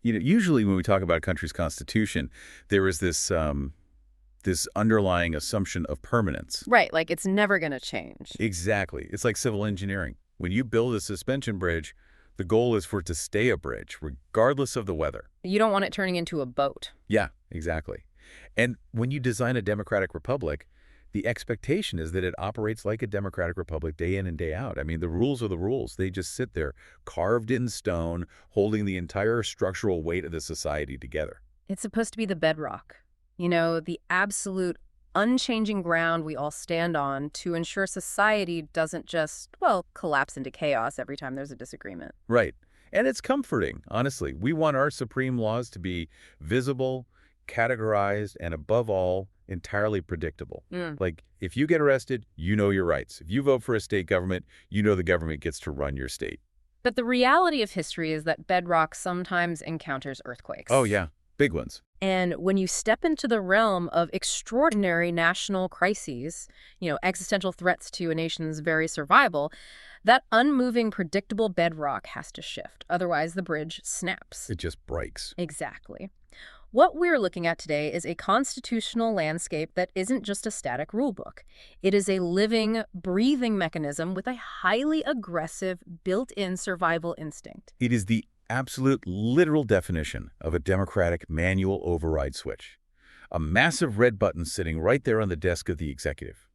Usually when we talk about a country's constitution, there is this underlying assumption of permanence. Right, like it's never going to change. Exactly. It's like civil engineering. When you build a suspension bridge, the goal is for it to stay a bridge, regardless of the weather. You don't want it turning into a boat. Yeah, exactly. And when you design a democratic republic, the expectation is that it operates like a democratic republic day in and day out. I mean, the rules are the rules. They just sit there, carved in stone, holding the entire structural weight of the society together. It's supposed to be the bedrock. The absolute unchanging ground we all stand on to ensure society doesn't just, collapse into chaos every time there's a disagreement. Right. And it's comforting, honestly. We want our supreme laws to be visible, categorized, and above all, entirely predictable. Like, if you get arrested, you know your rights. If you vote for a state government, you know the government gets to run your state. But the reality of history is that bedrock sometimes encounters earthquakes. Oh, yeah. Big ones. And when you step into the realm of extraordinary national crises, existential threats to a nation's very survival, that unmoving, predictable bedrock has to shift. Otherwise, the bridge snaps. It just breaks. Exactly. What we're looking at today is a constitutional landscape that isn't just a static rulebook. It is a living, breathing mechanism with a highly aggressive, built-in survival instinct. It is the absolute literal definition of a democratic manual override switch. A massive red button sitting right there on the desk of the executive.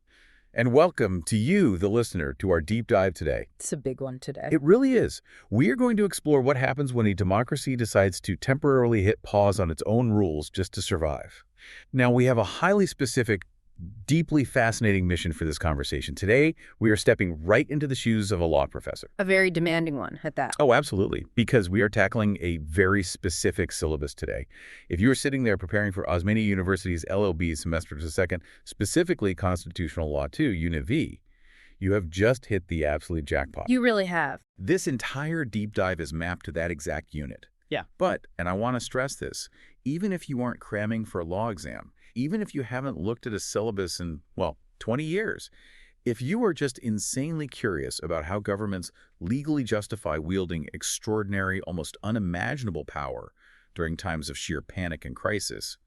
And welcome to you, the listener, to our deep dive today. It's a big one today. It really is. We are going to explore what happens when a democracy decides to temporarily hit pause on its own rules just to survive. Now, we have a highly specific, deeply fascinating mission for this conversation. Today, we are stepping right into the shoes of a law professor. A very demanding one at that. Oh, absolutely, because we are tackling a very specific syllabus today. If you are sitting there preparing for Osmania University's LLB semester to second, specifically Constitutional Law 2, Unit V, you have just hit the absolute jackpot. You really have. This entire deep dive is mapped to that exact unit. Yeah. But, and I want to stress this, even if you aren't cramming for a law exam, even if you haven't looked at a syllabus in, 20 years, if you are just insanely curious about how governments legally justify wielding extraordinary, almost unimaginable power during times of sheer panic and crisis,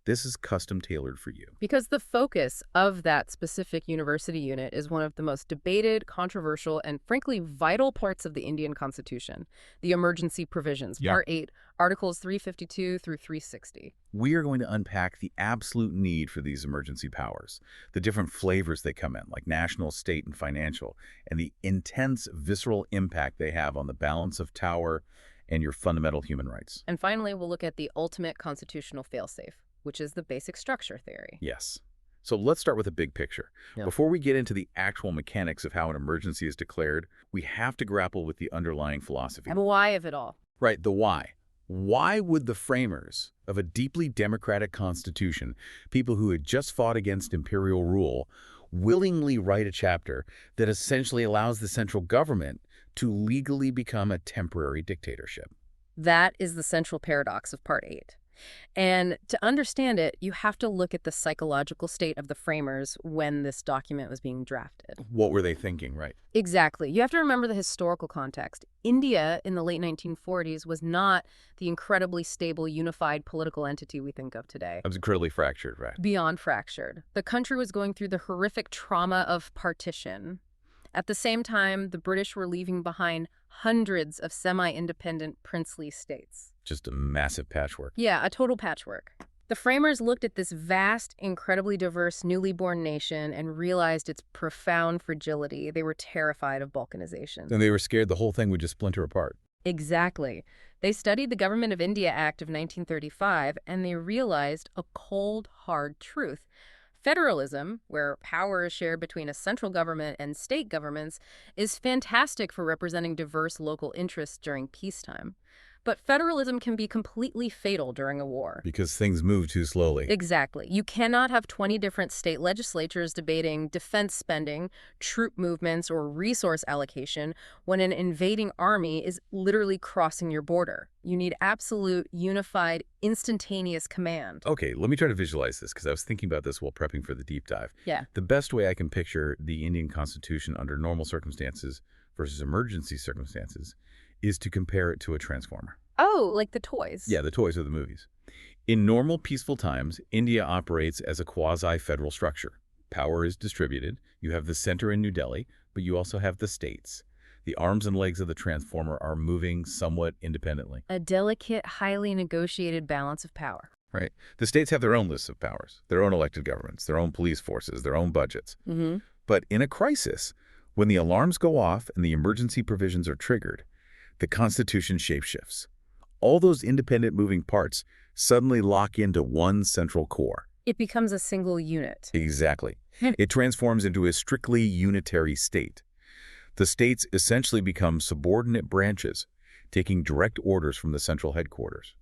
this is custom tailored for you. Because the focus of that specific university unit is one of the most debated, controversial, and frankly vital parts of the Indian Constitution, the emergency provisions, Part 8, Articles 352 through 360. We are going to unpack the absolute need for these emergency powers, the different flavors they come in, like national, state, and financial, and the intense, visceral impact they have on the balance of power and your fundamental human rights. And finally, we'll look at the ultimate constitutional failsafe, which is the basic structure theory. Yes. So let's start with the big picture. Yeah. Before we get into the actual mechanics of how an emergency is declared, we have to grapple with the underlying philosophy. And the why of it all. Right, the why. Why would the framers of a deeply democratic constitution, people who had just fought against imperial rule, willingly write a chapter that essentially allows the central government to legally become a temporary dictatorship? That is the central paradox of Part 8. And to understand it, you have to look at the psychological state of the framers when this document was being drafted. What were they thinking, right? Exactly. You have to remember the historical context. India in the late 1940s was not the incredibly stable, unified political entity we think of today. It was incredibly fractured, right? Beyond fractured. The country was going through the horrific trauma of partition. At the same time, the British were leaving behind hundreds of semi-independent princely states. Just a massive patchwork. Yeah, a total patchwork. The framers looked at this vast, incredibly diverse, newly born nation and realized its profound fragility. They were terrified of balkanization. And they were scared the whole thing would just splinter apart. Exactly. They studied the Government of India Act of 1935, and they realized a cold, hard truth. Federalism, where power is shared between a central government and state governments, is fantastic for representing diverse local interests during peacetime. But federalism can be completely fatal during a war. Because things move too slowly. Exactly. You cannot have 20 different state legislatures debating defense spending, troop movements, or resource allocation when an invading army is literally crossing your border. You need absolute, unified, instantaneous command. Okay, let me try to visualize this, because I was thinking about this while prepping for the deep dive. Yeah. The best way I can picture the Indian Constitution under normal circumstances versus emergency circumstances is to compare it to a transformer. Oh, like the toys. Yeah, the toys of the movies. In normal peaceful times, India operates as a quasi-federal structure. Power is distributed. You have the center in New Delhi, but you also have the states. The arms and legs of the transformer are moving somewhat independently. A delicate, highly negotiated balance of power. Right. The states have their own lists of powers, their own elected governments, their own police forces, their own budgets. Mm-hmm. But in a crisis, when the alarms go off and the emergency provisions are triggered, the Constitution shapeshifts. All those independent moving parts suddenly lock into one central core. It becomes a single unit. Exactly. It transforms into a strictly unitary state. The states essentially become subordinate branches, taking direct orders from the central headquarters.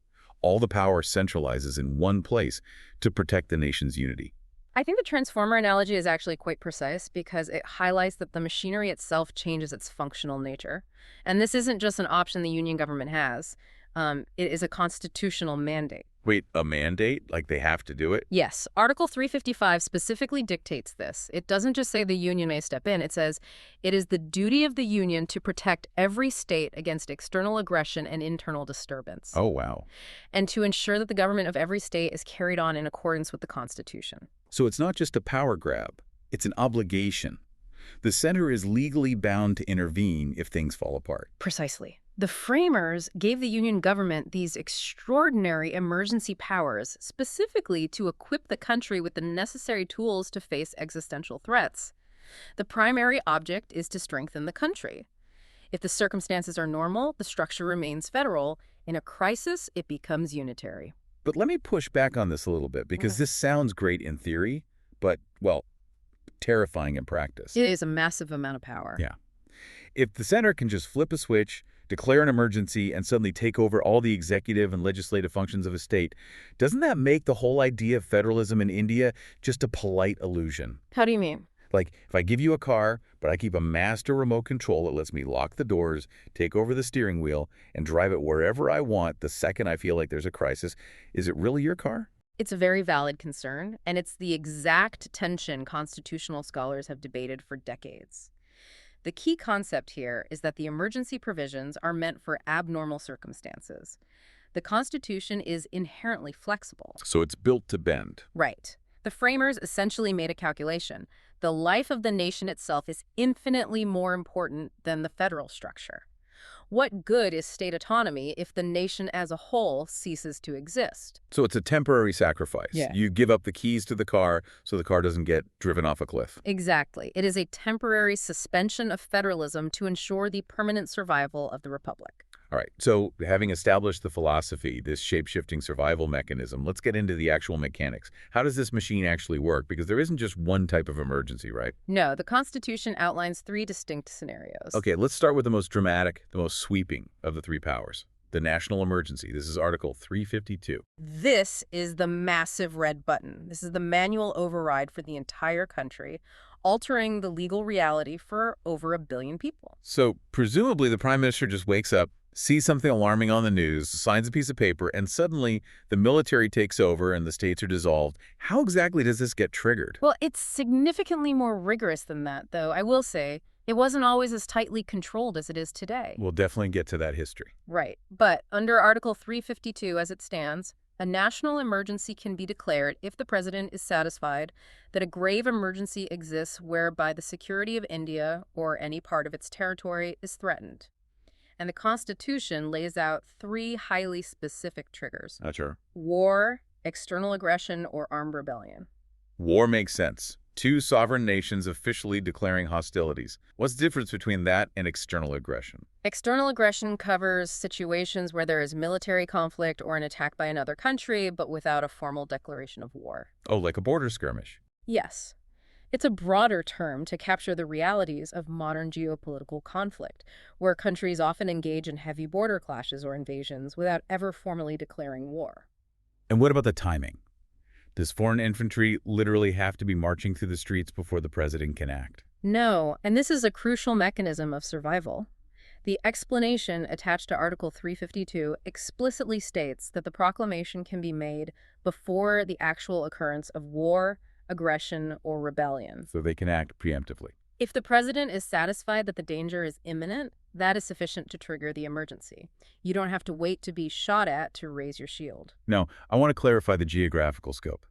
All the power centralizes in one place to protect the nation's unity. I think the transformer analogy is actually quite precise because it highlights that the machinery itself changes its functional nature. And this isn't just an option the union government has. It is a constitutional mandate. Wait, a mandate? Like they have to do it? Yes, Article 355 specifically dictates this. It doesn't just say the union may step in. It says it is the duty of the union to protect every state against external aggression and internal disturbance. Oh, wow. And to ensure that the government of every state is carried on in accordance with the Constitution. So it's not just a power grab. It's an obligation. The center is legally bound to intervene if things fall apart. Precisely. The framers gave the Union government these extraordinary emergency powers specifically to equip the country with the necessary tools to face existential threats. The primary object is to strengthen the country. If the circumstances are normal, the structure remains federal. In a crisis, it becomes unitary. But let me push back on this a little bit because this sounds great in theory, but, well, terrifying in practice. It is a massive amount of power. Yeah. If the center can just flip a switch, declare an emergency, and suddenly take over all the executive and legislative functions of a state, doesn't that make the whole idea of federalism in India just a polite illusion? How do you mean? Like, if I give you a car, but I keep a master remote control that lets me lock the doors, take over the steering wheel, and drive it wherever I want the second I feel like there's a crisis, is it really your car? It's a very valid concern, and it's the exact tension constitutional scholars have debated for decades. The key concept here is that the emergency provisions are meant for abnormal circumstances. The Constitution is inherently flexible. So it's built to bend. Right. The framers essentially made a calculation. The life of the nation itself is infinitely more important than the federal structure. What good is state autonomy if the nation as a whole ceases to exist? So it's a temporary sacrifice. Yeah. You give up the keys to the car so the car doesn't get driven off a cliff. Exactly. It is a temporary suspension of federalism to ensure the permanent survival of the republic. All right, so having established the philosophy, this shape-shifting survival mechanism, let's get into the actual mechanics. How does this machine actually work? Because there isn't just one type of emergency, right? No, the Constitution outlines 3 distinct scenarios. Okay, let's start with the most dramatic, the most sweeping of the 3 powers, the national emergency. This is Article 352. This is the massive red button. This is the manual override for the entire country, altering the legal reality for over 1 billion people. So presumably the prime minister just wakes up, sees something alarming on the news, signs a piece of paper, and suddenly the military takes over and the states are dissolved. How exactly does this get triggered? Well, it's significantly more rigorous than that, though. I will say it wasn't always as tightly controlled as it is today. We'll definitely get to that history. Right. But under Article 352 as it stands, a national emergency can be declared if the president is satisfied that a grave emergency exists whereby the security of India or any part of its territory is threatened. And the Constitution lays out 3 highly specific triggers. Sure. War, external aggression, or armed rebellion. War makes sense. 2 sovereign nations officially declaring hostilities. What's the difference between that and external aggression? External aggression covers situations where there is military conflict or an attack by another country, but without a formal declaration of war. Oh, like a border skirmish. Yes. It's a broader term to capture the realities of modern geopolitical conflict, where countries often engage in heavy border clashes or invasions without ever formally declaring war. And what about the timing? Does foreign infantry literally have to be marching through the streets before the president can act? No, and this is a crucial mechanism of survival. The explanation attached to Article 352 explicitly states that the proclamation can be made before the actual occurrence of war, aggression, or rebellion. So they can act preemptively. If the president is satisfied that the danger is imminent, that is sufficient to trigger the emergency. You don't have to wait to be shot at to raise your shield. Now, I want to clarify the geographical scope,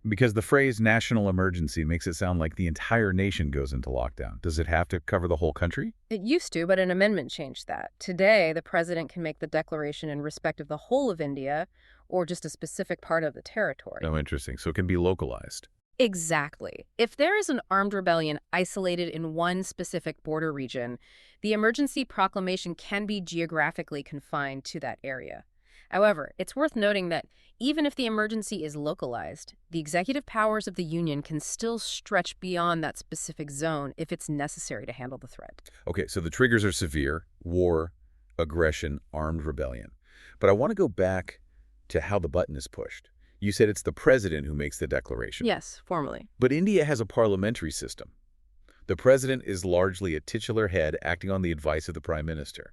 because the phrase national emergency makes it sound like the entire nation goes into lockdown. Does it have to cover the whole country? It used to, but an amendment changed that. Today, the president can make the declaration in respect of the whole of India or just a specific part of the territory. Oh, interesting. So it can be localized. Exactly. If there is an armed rebellion isolated in one specific border region, the emergency proclamation can be geographically confined to that area. However, it's worth noting that even if the emergency is localized, the executive powers of the Union can still stretch beyond that specific zone if it's necessary to handle the threat. Okay, so the triggers are severe: war, aggression, armed rebellion. But I want to go back to how the button is pushed. You said it's the president who makes the declaration. Yes, formally. But India has a parliamentary system. The president is largely a titular head acting on the advice of the prime minister.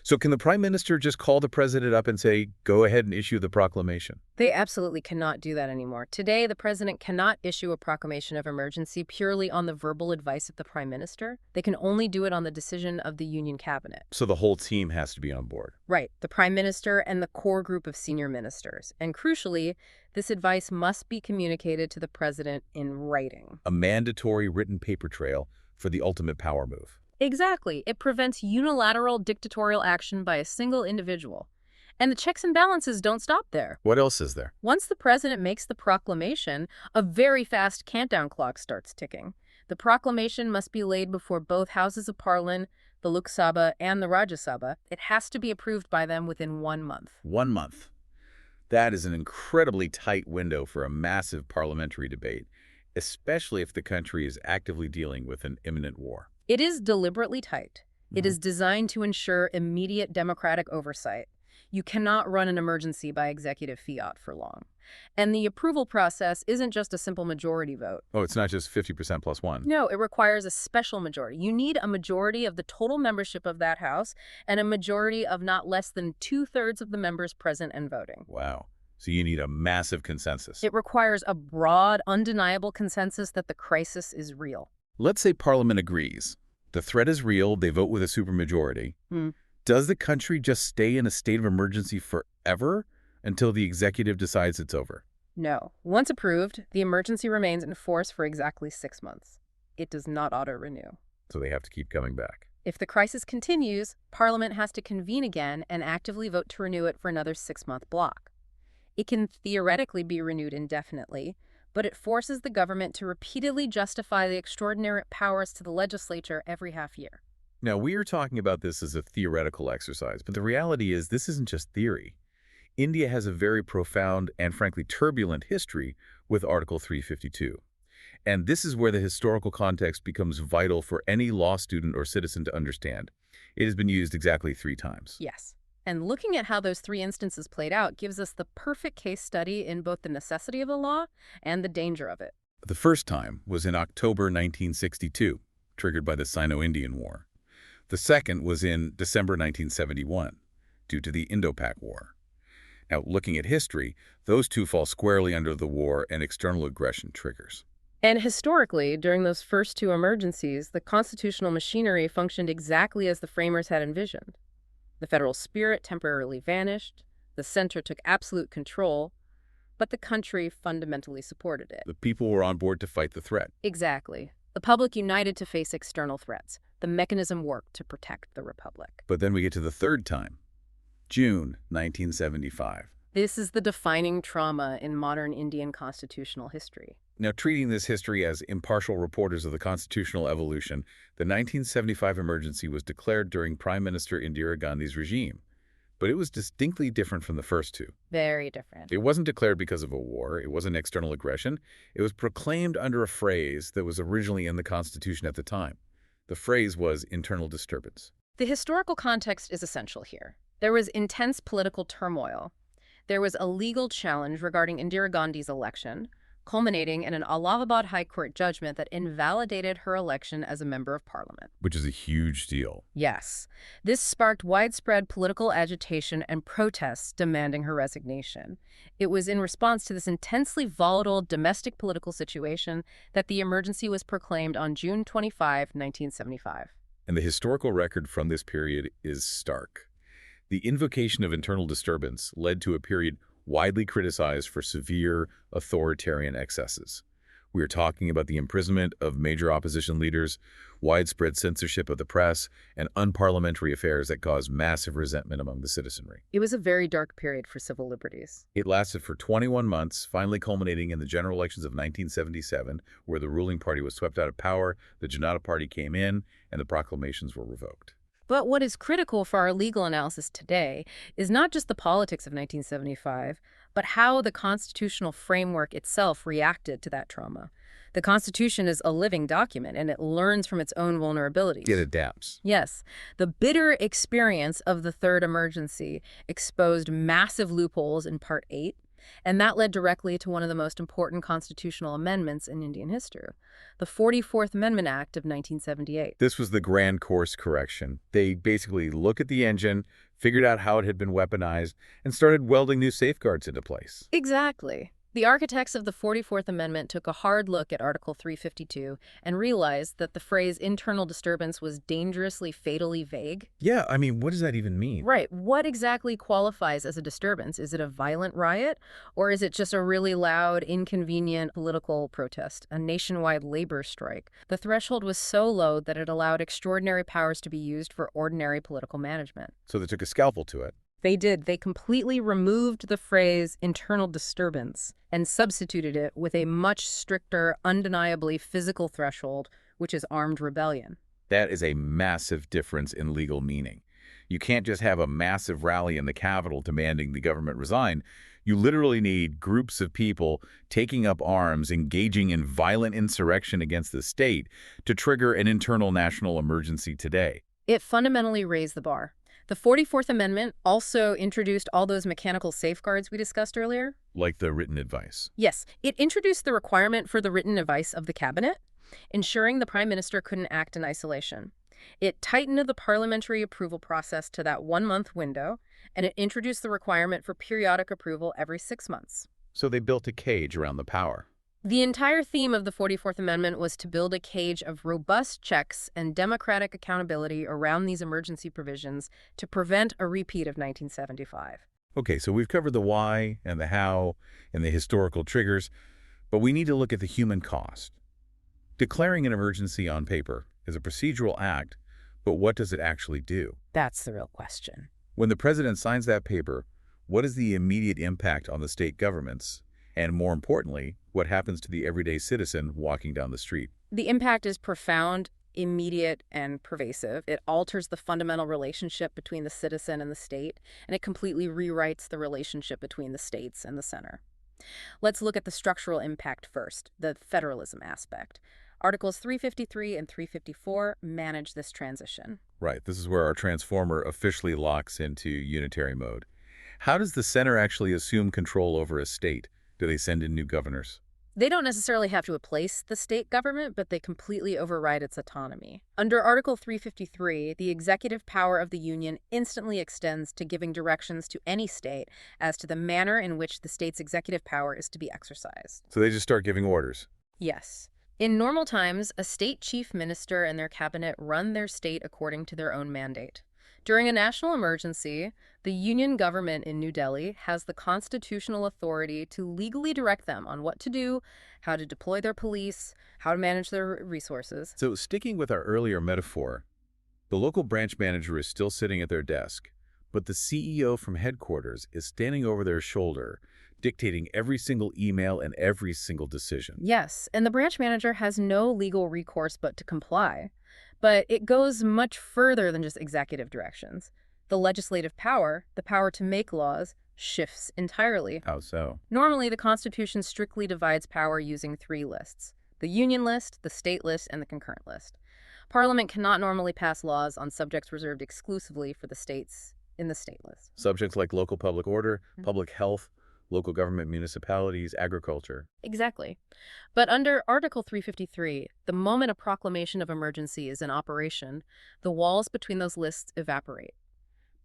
So can the prime minister just call the president up and say, go ahead and issue the proclamation? They absolutely cannot do that anymore. Today, the president cannot issue a proclamation of emergency purely on the verbal advice of the prime minister. They can only do it on the decision of the union cabinet. So the whole team has to be on board. Right, the prime minister and the core group of senior ministers. And crucially, this advice must be communicated to the president in writing. A mandatory written paper trail for the ultimate power move. Exactly. It prevents unilateral dictatorial action by a single individual. And the checks and balances don't stop there. What else is there? Once the president makes the proclamation, a very fast countdown clock starts ticking. The proclamation must be laid before both houses of parliament, the Lok Sabha and the Rajya Sabha. It has to be approved by them within 1 month. 1 month. That is an incredibly tight window for a massive parliamentary debate, especially if the country is actively dealing with an imminent war. It is deliberately tight. It is designed to ensure immediate democratic oversight. You cannot run an emergency by executive fiat for long. And the approval process isn't just a simple majority vote. Oh, it's not just 50% plus one. No, it requires a special majority. You need a majority of the total membership of that House and a majority of not less than 2/3 of the members present and voting. Wow. So you need a massive consensus. It requires a broad, undeniable consensus that the crisis is real. Let's say Parliament agrees. The threat is real. They vote with a supermajority. Does the country just stay in a state of emergency forever until the executive decides it's over? No. Once approved, the emergency remains in force for exactly 6 months. It does not auto-renew. So they have to keep coming back. If the crisis continues, Parliament has to convene again and actively vote to renew it for another 6-month block. It can theoretically be renewed indefinitely, but it forces the government to repeatedly justify the extraordinary powers to the legislature every half year. Now, we are talking about this as a theoretical exercise, but the reality is this isn't just theory. India has a very profound and frankly turbulent history with Article 352. And this is where the historical context becomes vital for any law student or citizen to understand. It has been used exactly 3 times. Yes. And looking at how those 3 instances played out gives us the perfect case study in both the necessity of the law and the danger of it. The first time was in October 1962, triggered by the Sino-Indian War. The second was in December 1971, due to the Indo-Pak War. Now, looking at history, those two fall squarely under the war and external aggression triggers. And historically, during those first 2 emergencies, the constitutional machinery functioned exactly as the framers had envisioned. The federal spirit temporarily vanished, the center took absolute control, but the country fundamentally supported it. The people were on board to fight the threat. Exactly. The public united to face external threats. The mechanism worked to protect the republic. But then we get to the third time, June 1975. This is the defining trauma in modern Indian constitutional history. Now, treating this history as impartial reporters of the constitutional evolution, the 1975 emergency was declared during Prime Minister Indira Gandhi's regime. But it was distinctly different from the first 2. Very different. It wasn't declared because of a war. It wasn't external aggression. It was proclaimed under a phrase that was originally in the Constitution at the time. The phrase was internal disturbance. The historical context is essential here. There was intense political turmoil. There was a legal challenge regarding Indira Gandhi's election. culminating in an Allahabad High Court judgment that invalidated her election as a member of parliament. Which is a huge deal. Yes. This sparked widespread political agitation and protests demanding her resignation. It was in response to this intensely volatile domestic political situation that the emergency was proclaimed on June 25, 1975. And the historical record from this period is stark. The invocation of internal disturbance led to a period widely criticized for severe authoritarian excesses. We are talking about the imprisonment of major opposition leaders, widespread censorship of the press, and unparliamentary affairs that caused massive resentment among the citizenry. It was a very dark period for civil liberties. It lasted for 21 months, finally culminating in the general elections of 1977, where the ruling party was swept out of power, the Janata Party came in, and the proclamations were revoked. But what is critical for our legal analysis today is not just the politics of 1975, but how the constitutional framework itself reacted to that trauma. The Constitution is a living document, and it learns from its own vulnerabilities. It adapts. Yes. The bitter experience of the third emergency exposed massive loopholes in Part 8, and that led directly to one of the most important constitutional amendments in Indian history, the 44th Amendment Act of 1978. This was the grand course correction. They basically looked at the engine, figured out how it had been weaponized, and started welding new safeguards into place. Exactly. The architects of the 44th Amendment took a hard look at Article 352 and realized that the phrase internal disturbance was dangerously, fatally vague. Yeah, I mean, what does that even mean? Right. What exactly qualifies as a disturbance? Is it a violent riot, or is it just a really loud, inconvenient political protest, a nationwide labor strike? The threshold was so low that it allowed extraordinary powers to be used for ordinary political management. So they took a scalpel to it. They did. They completely removed the phrase internal disturbance and substituted it with a much stricter, undeniably physical threshold, which is armed rebellion. That is a massive difference in legal meaning. You can't just have a massive rally in the Capitol demanding the government resign. You literally need groups of people taking up arms, engaging in violent insurrection against the state to trigger an internal national emergency today. It fundamentally raised the bar. The 44th Amendment also introduced all those mechanical safeguards we discussed earlier. Like the written advice. Yes, it introduced the requirement for the written advice of the cabinet, ensuring the prime minister couldn't act in isolation. It tightened the parliamentary approval process to that 1-month window, and it introduced the requirement for periodic approval every 6 months. So they built a cage around the power. The entire theme of the 44th Amendment was to build a cage of robust checks and democratic accountability around these emergency provisions to prevent a repeat of 1975. Okay, so we've covered the why and the how and the historical triggers, but we need to look at the human cost. Declaring an emergency on paper is a procedural act, but what does it actually do? That's the real question. When the president signs that paper, what is the immediate impact on the state governments? And more importantly, what happens to the everyday citizen walking down the street? The impact is profound, immediate, and pervasive. It alters the fundamental relationship between the citizen and the state, and it completely rewrites the relationship between the states and the center. Let's look at the structural impact first, the federalism aspect. Articles 353 and 354 manage this transition. Right, this is where our transformer officially locks into unitary mode. How does the center actually assume control over a state? Do they send in new governors? They don't necessarily have to replace the state government, but they completely override its autonomy. Under Article 353, the executive power of the Union instantly extends to giving directions to any state as to the manner in which the state's executive power is to be exercised. So they just start giving orders? Yes. In normal times, a state chief minister and their cabinet run their state according to their own mandate. During a national emergency, the Union government in New Delhi has the constitutional authority to legally direct them on what to do, how to deploy their police, how to manage their resources. So sticking with our earlier metaphor, the local branch manager is still sitting at their desk, but the CEO from headquarters is standing over their shoulder, dictating every single email and every single decision. Yes, and the branch manager has no legal recourse but to comply. But it goes much further than just executive directions. The legislative power, the power to make laws, shifts entirely. How so? Normally, the Constitution strictly divides power using 3 lists: the Union list, the state list, and the concurrent list. Parliament cannot normally pass laws on subjects reserved exclusively for the states in the state list. Subjects like local public order, public health, local government, municipalities, agriculture. Exactly. But under Article 353, the moment a proclamation of emergency is in operation, the walls between those lists evaporate.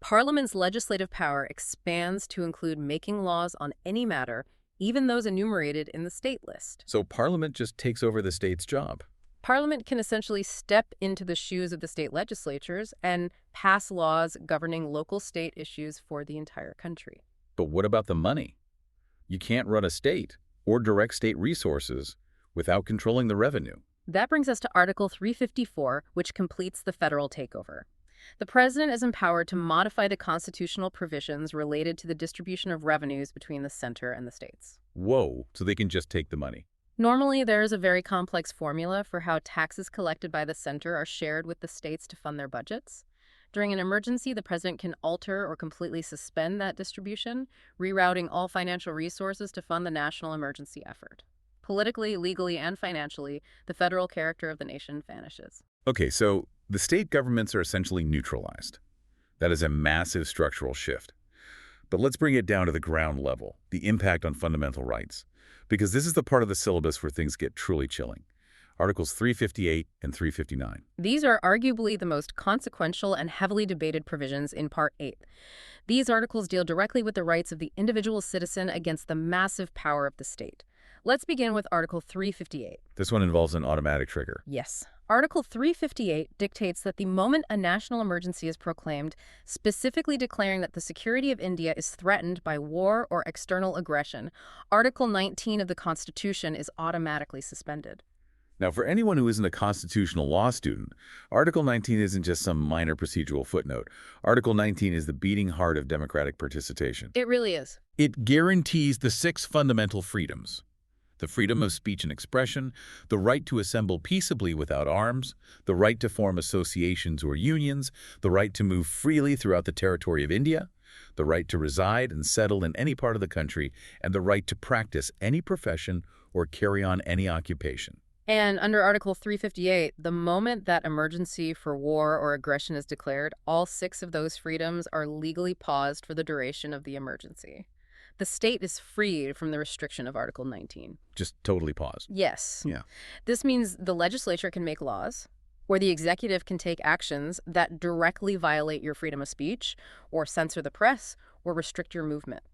Parliament's legislative power expands to include making laws on any matter, even those enumerated in the state list. So Parliament just takes over the state's job. Parliament can essentially step into the shoes of the state legislatures and pass laws governing local state issues for the entire country. But what about the money? You can't run a state or direct state resources without controlling the revenue. That brings us to Article 354, which completes the federal takeover. The president is empowered to modify the constitutional provisions related to the distribution of revenues between the center and the states. Whoa, so they can just take the money. Normally, there is a very complex formula for how taxes collected by the center are shared with the states to fund their budgets. During an emergency, the president can alter or completely suspend that distribution, rerouting all financial resources to fund the national emergency effort. Politically, legally, and financially, the federal character of the nation vanishes. Okay, so the state governments are essentially neutralized. That is a massive structural shift. But let's bring it down to the ground level, the impact on fundamental rights, because this is the part of the syllabus where things get truly chilling. Articles 358 and 359. These are arguably the most consequential and heavily debated provisions in Part 8. These articles deal directly with the rights of the individual citizen against the massive power of the state. Let's begin with Article 358. This one involves an automatic trigger. Yes. Article 358 dictates that the moment a national emergency is proclaimed, specifically declaring that the security of India is threatened by war or external aggression, Article 19 of the Constitution is automatically suspended. Now, for anyone who isn't a constitutional law student, Article 19 isn't just some minor procedural footnote. Article 19 is the beating heart of democratic participation. It really is. It guarantees the 6 fundamental freedoms: the freedom of speech and expression, the right to assemble peaceably without arms, the right to form associations or unions, the right to move freely throughout the territory of India, the right to reside and settle in any part of the country, and the right to practice any profession or carry on any occupation. And under Article 358, the moment that emergency for war or aggression is declared, all 6 of those freedoms are legally paused for the duration of the emergency. The state is freed from the restriction of Article 19. Just totally paused. Yes. Yeah. This means the legislature can make laws, or the executive can take actions that directly violate your freedom of speech, or censor the press, or restrict your movement.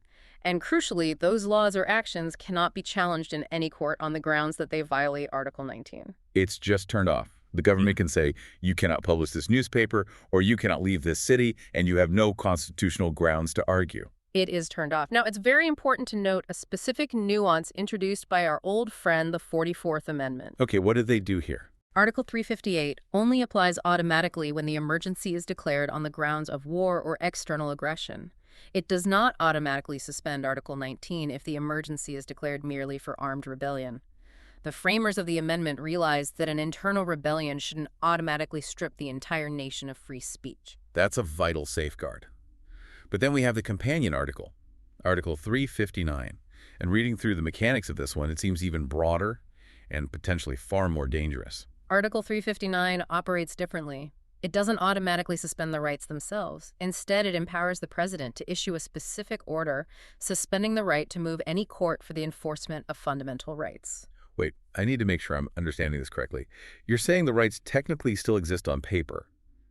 And crucially, those laws or actions cannot be challenged in any court on the grounds that they violate Article 19. It's just turned off. The government can say, you cannot publish this newspaper, or you cannot leave this city, and you have no constitutional grounds to argue. It is turned off. Now, it's very important to note a specific nuance introduced by our old friend, the 44th Amendment. Okay, what did they do here? Article 358 only applies automatically when the emergency is declared on the grounds of war or external aggression. It does not automatically suspend Article 19 if the emergency is declared merely for armed rebellion. The framers of the amendment realized that an internal rebellion shouldn't automatically strip the entire nation of free speech. That's a vital safeguard. But then we have the companion article, Article 359. And reading through the mechanics of this one, it seems even broader and potentially far more dangerous. Article 359 operates differently. It doesn't automatically suspend the rights themselves. Instead, it empowers the president to issue a specific order suspending the right to move any court for the enforcement of fundamental rights. Wait, I need to make sure I'm understanding this correctly. You're saying the rights technically still exist on paper,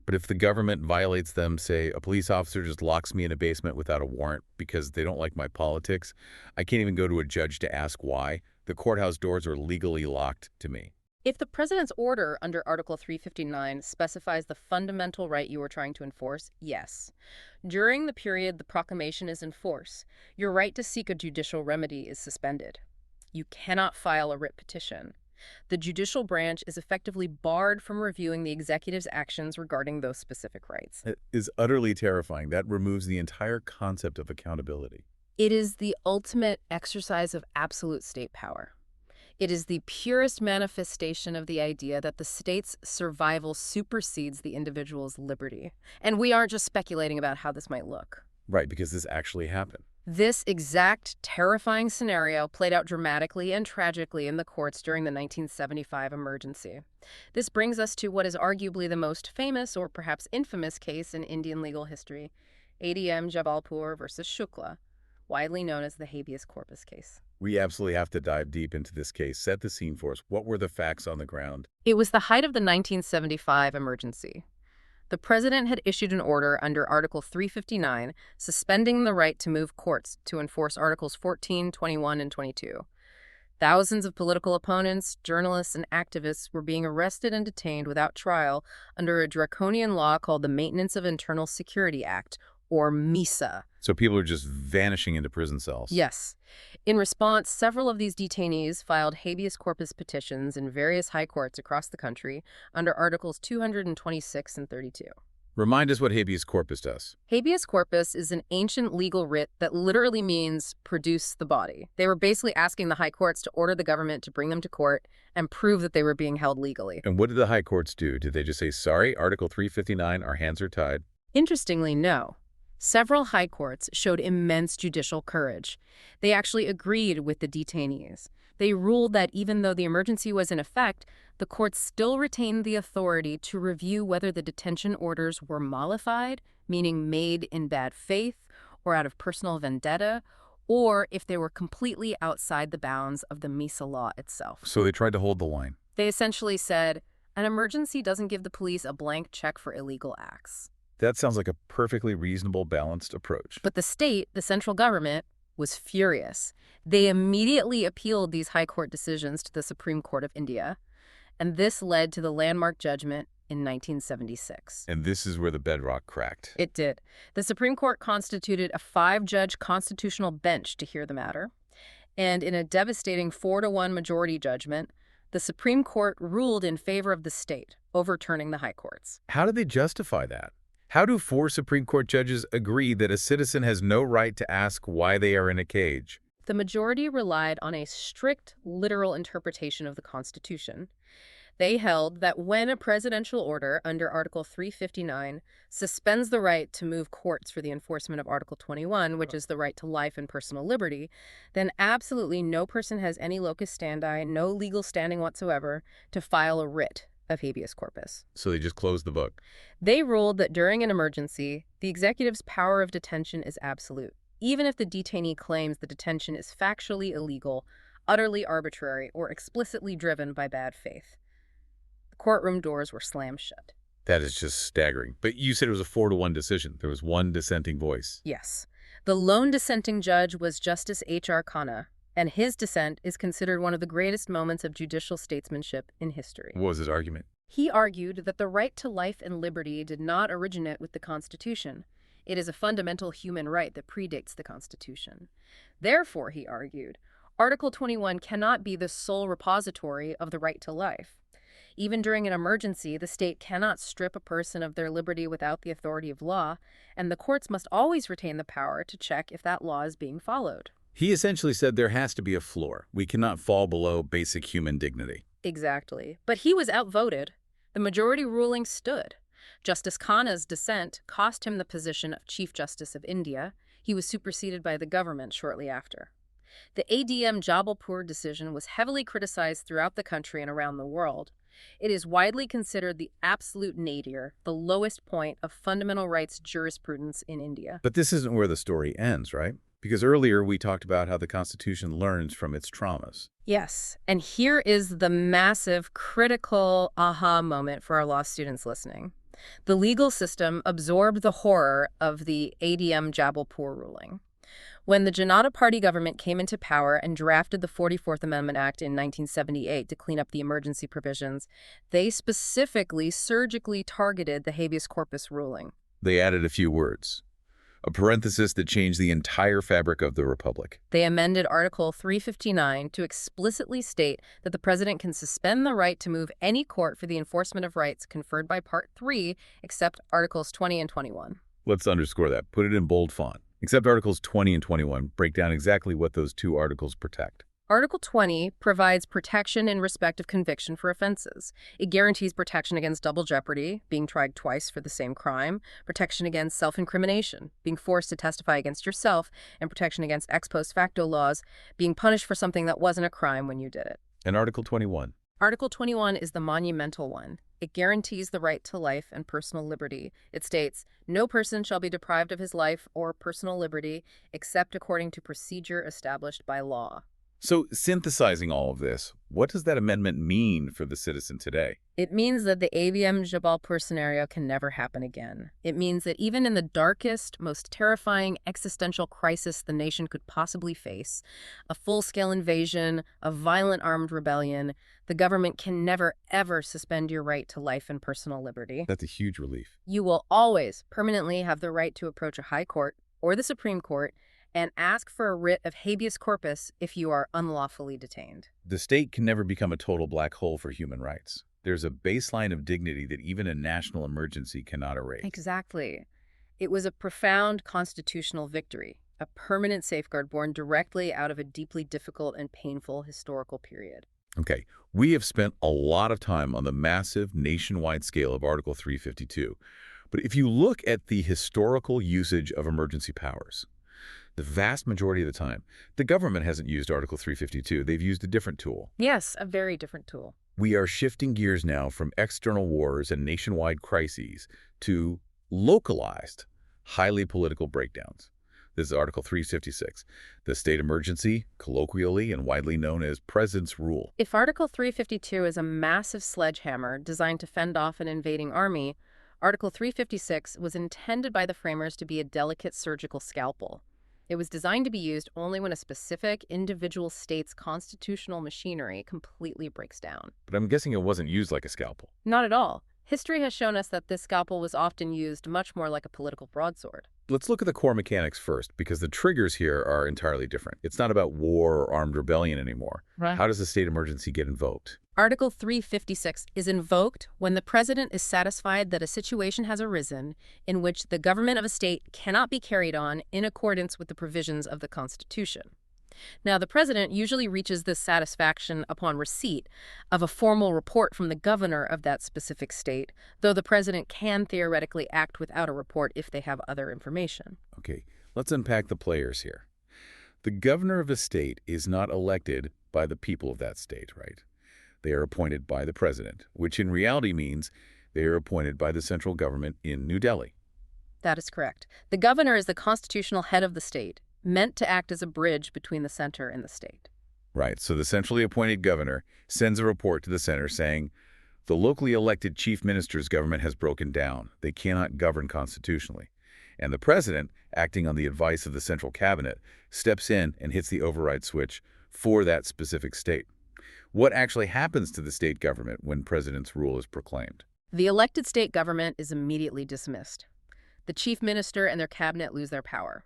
but if the government violates them, say a police officer just locks me in a basement without a warrant because they don't like my politics, I can't even go to a judge to ask why. The courthouse doors are legally locked to me. If the president's order under Article 359 specifies the fundamental right you are trying to enforce, yes. During the period the proclamation is in force, your right to seek a judicial remedy is suspended. You cannot file a writ petition. The judicial branch is effectively barred from reviewing the executive's actions regarding those specific rights. It is utterly terrifying. That removes the entire concept of accountability. It is the ultimate exercise of absolute state power. It is the purest manifestation of the idea that the state's survival supersedes the individual's liberty. And we aren't just speculating about how this might look. Right, because this actually happened. This exact terrifying scenario played out dramatically and tragically in the courts during the 1975 emergency. This brings us to what is arguably the most famous or perhaps infamous case in Indian legal history, ADM Jabalpur versus Shukla. widely known as the habeas corpus case. We absolutely have to dive deep into this case. Set the scene for us. What were the facts on the ground? It was the height of the 1975 emergency. The president had issued an order under Article 359 suspending the right to move courts to enforce Articles 14, 21, and 22. Thousands of political opponents, journalists, and activists were being arrested and detained without trial under a draconian law called the Maintenance of Internal Security Act, or MISA. So people are just vanishing into prison cells. Yes. In response, several of these detainees filed habeas corpus petitions in various high courts across the country under Articles 226 and 32. Remind us what habeas corpus does. Habeas corpus is an ancient legal writ that literally means produce the body. They were basically asking the high courts to order the government to bring them to court and prove that they were being held legally. And what did the high courts do? Did they just say, sorry, Article 359, our hands are tied? Interestingly, no. Several high courts showed immense judicial courage. They actually agreed with the detainees. They ruled that even though the emergency was in effect, the courts still retained the authority to review whether the detention orders were mollified, meaning made in bad faith or out of personal vendetta, or if they were completely outside the bounds of the MISA law itself. So they tried to hold the line. They essentially said, an emergency doesn't give the police a blank check for illegal acts. That sounds like a perfectly reasonable, balanced approach. But the state, the central government, was furious. They immediately appealed these high court decisions to the Supreme Court of India, and this led to the landmark judgment in 1976. And this is where the bedrock cracked. It did. The Supreme Court constituted a 5-judge constitutional bench to hear the matter, and in a devastating 4-1 majority judgment, the Supreme Court ruled in favor of the state, overturning the high courts. How did they justify that? How do 4 Supreme Court judges agree that a citizen has no right to ask why they are in a cage? The majority relied on a strict, literal interpretation of the Constitution. They held that when a presidential order under Article 359 suspends the right to move courts for the enforcement of Article 21, which is the right to life and personal liberty, then absolutely no person has any locus standi, no legal standing whatsoever, to file a writ of habeas corpus. So they just closed the book. They ruled that during an emergency, the executive's power of detention is absolute, even if the detainee claims the detention is factually illegal, utterly arbitrary, or explicitly driven by bad faith. The courtroom doors were slammed shut. That is just staggering. But you said it was a 4-1 decision. There was one dissenting voice. Yes. The lone dissenting judge was Justice H.R. Khanna, and his dissent is considered one of the greatest moments of judicial statesmanship in history. What was his argument? He argued that the right to life and liberty did not originate with the Constitution. It is a fundamental human right that predates the Constitution. Therefore, he argued, Article 21 cannot be the sole repository of the right to life. Even during an emergency, the state cannot strip a person of their liberty without the authority of law, and the courts must always retain the power to check if that law is being followed. He essentially said there has to be a floor. We cannot fall below basic human dignity. Exactly. But he was outvoted. The majority ruling stood. Justice Khanna's dissent cost him the position of Chief Justice of India. He was superseded by the government shortly after. The ADM Jabalpur decision was heavily criticized throughout the country and around the world. It is widely considered the absolute nadir, the lowest point of fundamental rights jurisprudence in India. But this isn't where the story ends, right? Because earlier we talked about how the Constitution learns from its traumas. Yes, and here is the massive, critical aha moment for our law students listening. The legal system absorbed the horror of the ADM Jabalpur ruling. When the Janata Party government came into power and drafted the 44th Amendment Act in 1978 to clean up the emergency provisions, they specifically surgically targeted the habeas corpus ruling. They added a few words. A parenthesis that changed the entire fabric of the Republic. They amended Article 359 to explicitly state that the president can suspend the right to move any court for the enforcement of rights conferred by Part 3, except Articles 20 and 21. Let's underscore that. Put it in bold font. Except Articles 20 and 21 break down exactly what those 2 articles protect. Article 20 provides protection in respect of conviction for offenses. It guarantees protection against double jeopardy, being tried twice for the same crime, protection against self-incrimination, being forced to testify against yourself, and protection against ex post facto laws, being punished for something that wasn't a crime when you did it. And Article 21? Article 21 is the monumental one. It guarantees the right to life and personal liberty. It states, no person shall be deprived of his life or personal liberty except according to procedure established by law. So, synthesizing all of this, what does that amendment mean for the citizen today? It means that the AVM Jabalpur scenario can never happen again. It means that even in the darkest, most terrifying existential crisis the nation could possibly face, a full-scale invasion, a violent armed rebellion, the government can never, ever suspend your right to life and personal liberty. That's a huge relief. You will always permanently have the right to approach a high court or the Supreme Court and ask for a writ of habeas corpus if you are unlawfully detained. The state can never become a total black hole for human rights. There's a baseline of dignity that even a national emergency cannot erase. Exactly. It was a profound constitutional victory, a permanent safeguard born directly out of a deeply difficult and painful historical period. Okay, we have spent a lot of time on the massive nationwide scale of Article 352. But if you look at the historical usage of emergency powers, the vast majority of the time, the government hasn't used Article 352. They've used a different tool. Yes, a very different tool. We are shifting gears now from external wars and nationwide crises to localized, highly political breakdowns. This is Article 356, the state emergency, colloquially and widely known as President's Rule. If Article 352 is a massive sledgehammer designed to fend off an invading army, Article 356 was intended by the framers to be a delicate surgical scalpel. It was designed to be used only when a specific individual state's constitutional machinery completely breaks down. But I'm guessing it wasn't used like a scalpel. Not at all. History has shown us that this scalpel was often used much more like a political broadsword. Let's look at the core mechanics first, because the triggers here are entirely different. It's not about war or armed rebellion anymore. Right. How does the state emergency get invoked? Article 356 is invoked when the president is satisfied that a situation has arisen in which the government of a state cannot be carried on in accordance with the provisions of the Constitution. Now, the president usually reaches this satisfaction upon receipt of a formal report from the governor of that specific state, though the president can theoretically act without a report if they have other information. Okay, let's unpack the players here. The governor of a state is not elected by the people of that state, right? They are appointed by the president, which in reality means they are appointed by the central government in New Delhi. That is correct. The governor is the constitutional head of the state, meant to act as a bridge between the center and the state. Right, so the centrally appointed governor sends a report to the center saying, the locally elected chief minister's government has broken down. They cannot govern constitutionally. And the president, acting on the advice of the central cabinet, steps in and hits the override switch for that specific state. What actually happens to the state government when president's rule is proclaimed? The elected state government is immediately dismissed. The chief minister and their cabinet lose their power.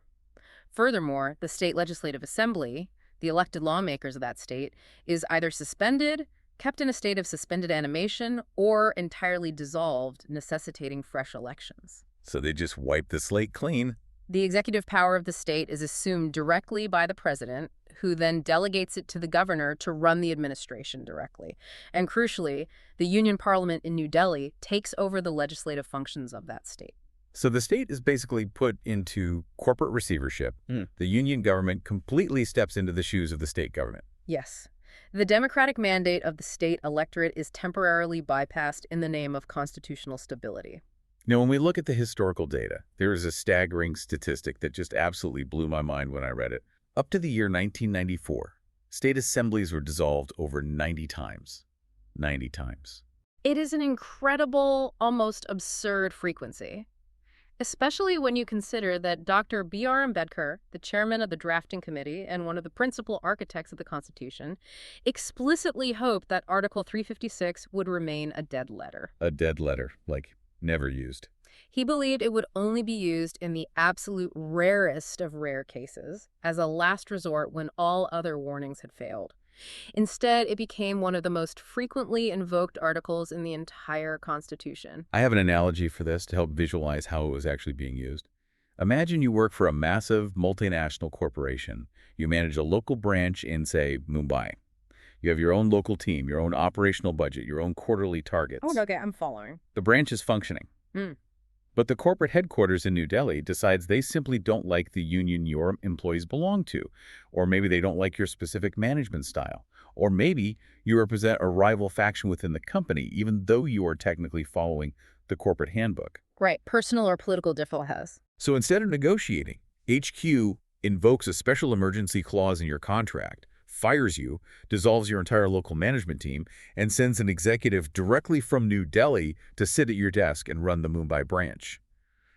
Furthermore, the state legislative assembly, the elected lawmakers of that state, is either suspended, kept in a state of suspended animation, or entirely dissolved, necessitating fresh elections. So they just wipe the slate clean. The executive power of the state is assumed directly by the president, who then delegates it to the governor to run the administration directly. And crucially, the Union Parliament in New Delhi takes over the legislative functions of that state. So the state is basically put into corporate receivership. The union government completely steps into the shoes of the state government. Yes. The democratic mandate of the state electorate is temporarily bypassed in the name of constitutional stability. Now, when we look at the historical data, there is a staggering statistic that just absolutely blew my mind when I read it. Up to the year 1994, state assemblies were dissolved over 90 times. 90 times. It is an incredible, almost absurd frequency. Especially when you consider that Dr. B.R. Ambedkar, the chairman of the drafting committee and one of the principal architects of the Constitution, explicitly hoped that Article 356 would remain a dead letter. A dead letter, like never used. He believed it would only be used in the absolute rarest of rare cases, as a last resort when all other warnings had failed. Instead, it became one of the most frequently invoked articles in the entire Constitution. I have an analogy for this to help visualize how it was actually being used. Imagine you work for a massive multinational corporation. You manage a local branch in, say, Mumbai. You have your own local team, your own operational budget, your own quarterly targets. Oh, okay, I'm following. The branch is functioning. But the corporate headquarters in New Delhi decides they simply don't like the union your employees belong to, or maybe they don't like your specific management style, or maybe you represent a rival faction within the company, even though you are technically following the corporate handbook. Right, personal or political differences. So instead of negotiating, HQ invokes a special emergency clause in your contract, fires you, dissolves your entire local management team, and sends an executive directly from New Delhi to sit at your desk and run the Mumbai branch.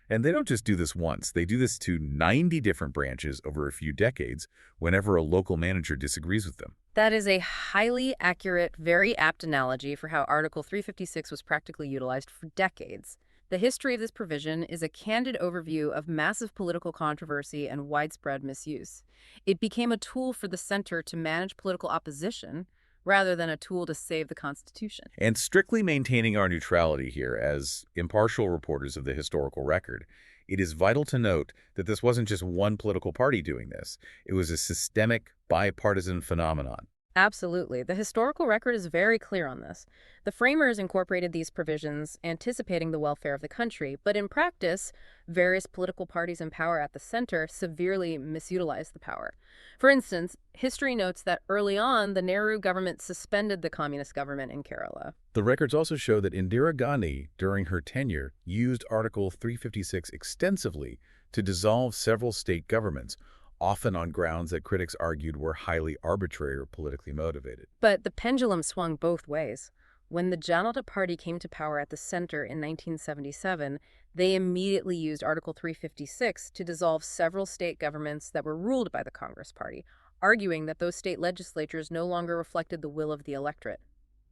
And they don't just do this once. They do this to 90 different branches over a few decades whenever a local manager disagrees with them. That is a highly accurate, very apt analogy for how Article 356 was practically utilized for decades. The history of this provision is a candid overview of massive political controversy and widespread misuse. It became a tool for the center to manage political opposition rather than a tool to save the Constitution. And strictly maintaining our neutrality here as impartial reporters of the historical record, it is vital to note that this wasn't just one political party doing this. It was a systemic, bipartisan phenomenon. Absolutely. The historical record is very clear on this. The framers incorporated these provisions anticipating the welfare of the country, but in practice, various political parties in power at the center severely misutilized the power. For instance, history notes that early on, the Nehru government suspended the communist government in Kerala. The records also show that Indira Gandhi, during her tenure, used Article 356 extensively to dissolve several state governments, often on grounds that critics argued were highly arbitrary or politically motivated. But the pendulum swung both ways. When the Janata Party came to power at the center in 1977, they immediately used Article 356 to dissolve several state governments that were ruled by the Congress Party, arguing that those state legislatures no longer reflected the will of the electorate.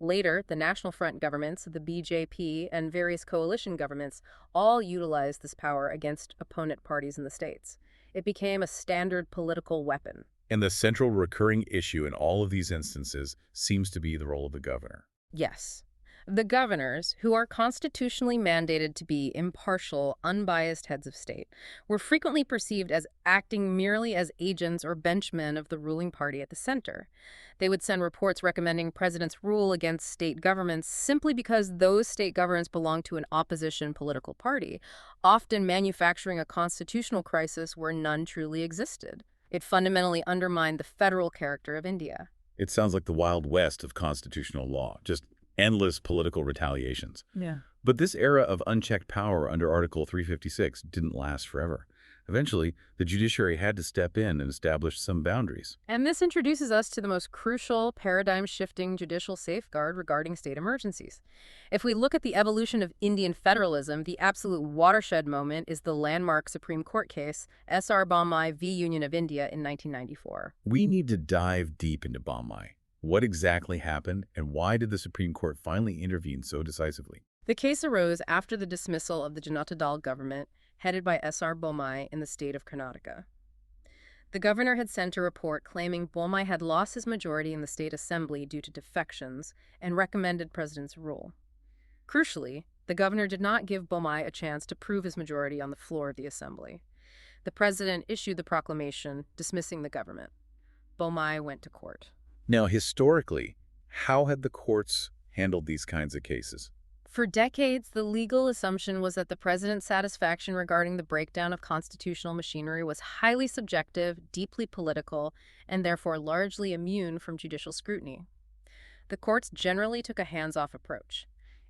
Later, the National Front governments, the BJP, and various coalition governments all utilized this power against opponent parties in the states. It became a standard political weapon. And the central recurring issue in all of these instances seems to be the role of the governor. Yes. The governors, who are constitutionally mandated to be impartial, unbiased heads of state, were frequently perceived as acting merely as agents or benchmen of the ruling party at the center. They would send reports recommending presidents rule against state governments simply because those state governments belonged to an opposition political party, often manufacturing a constitutional crisis where none truly existed. It fundamentally undermined the federal character of India. It sounds like the Wild West of constitutional law, just endless political retaliations. Yeah. But this era of unchecked power under Article 356 didn't last forever. Eventually, the judiciary had to step in and establish some boundaries. And this introduces us to the most crucial, paradigm-shifting judicial safeguard regarding state emergencies. If we look at the evolution of Indian federalism, the absolute watershed moment is the landmark Supreme Court case, S.R. Bommai v. Union of India in 1994. We need to dive deep into Bommai. What exactly happened, and why did the Supreme Court finally intervene so decisively? The case arose after the dismissal of the Janata Dal government, headed by S.R. Bommai in the state of Karnataka. The governor had sent a report claiming Bommai had lost his majority in the state assembly due to defections and recommended president's rule. Crucially, the governor did not give Bommai a chance to prove his majority on the floor of the assembly. The president issued the proclamation dismissing the government. Bommai went to court. Now, historically, how had the courts handled these kinds of cases? For decades, the legal assumption was that the president's satisfaction regarding the breakdown of constitutional machinery was highly subjective, deeply political, and therefore largely immune from judicial scrutiny. The courts generally took a hands-off approach.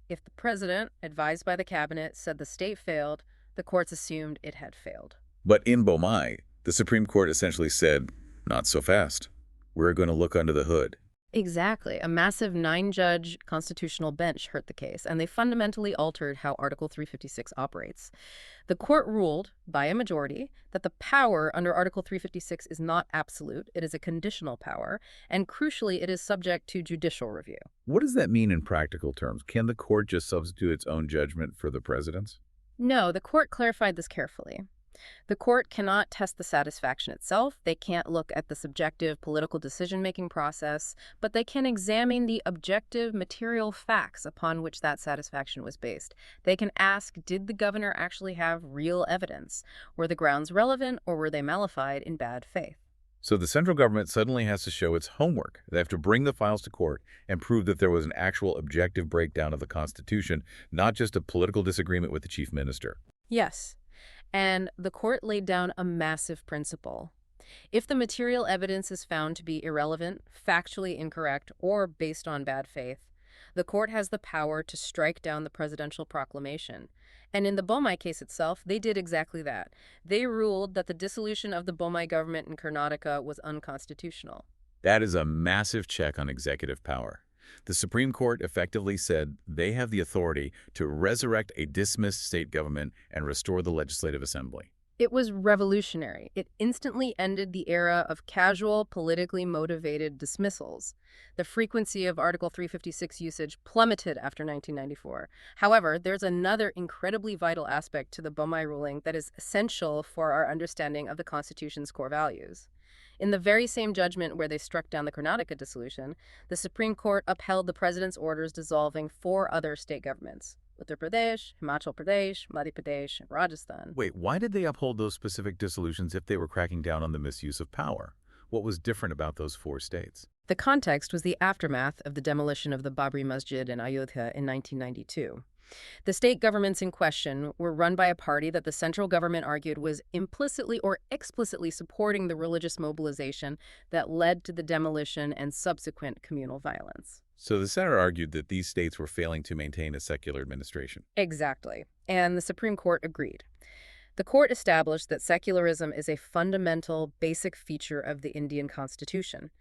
If the president, advised by the cabinet, said the state failed, the courts assumed it had failed. But in Bommai, the Supreme Court essentially said, not so fast. We're going to look under the hood. Exactly. A massive 9-judge constitutional bench heard the case, and they fundamentally altered how Article 356 operates. The court ruled, by a majority, that the power under Article 356 is not absolute, it is a conditional power, and crucially, it is subject to judicial review. What does that mean in practical terms? Can the court just substitute its own judgment for the president's? No, the court clarified this carefully. The court cannot test the satisfaction itself, they can't look at the subjective political decision-making process, but they can examine the objective material facts upon which that satisfaction was based. They can ask, did the governor actually have real evidence? Were the grounds relevant, or were they malafide in bad faith? So the central government suddenly has to show its homework. They have to bring the files to court and prove that there was an actual objective breakdown of the Constitution, not just a political disagreement with the chief minister. Yes. And the court laid down a massive principle. If the material evidence is found to be irrelevant, factually incorrect, or based on bad faith, the court has the power to strike down the presidential proclamation. And in the Bommai case itself, they did exactly that. They ruled that the dissolution of the Bommai government in Karnataka was unconstitutional. That is a massive check on executive power. The Supreme Court effectively said they have the authority to resurrect a dismissed state government and restore the legislative assembly. It was revolutionary. It instantly ended the era of casual, politically motivated dismissals. The frequency of Article 356 usage plummeted after 1994. However, there's another incredibly vital aspect to the Bommai ruling that is essential for our understanding of the Constitution's core values. In the very same judgment where they struck down the Karnataka dissolution, the Supreme Court upheld the president's orders dissolving 4 other state governments: Uttar Pradesh, Himachal Pradesh, Madhya Pradesh, and Rajasthan. Wait, why did they uphold those specific dissolutions if they were cracking down on the misuse of power? What was different about those 4 states? The context was the aftermath of the demolition of the Babri Masjid in Ayodhya in 1992. The state governments in question were run by a party that the central government argued was implicitly or explicitly supporting the religious mobilization that led to the demolition and subsequent communal violence. So the center argued that these states were failing to maintain a secular administration. Exactly. And the Supreme Court agreed. The court established that secularism is a fundamental, basic feature of the Indian Constitution.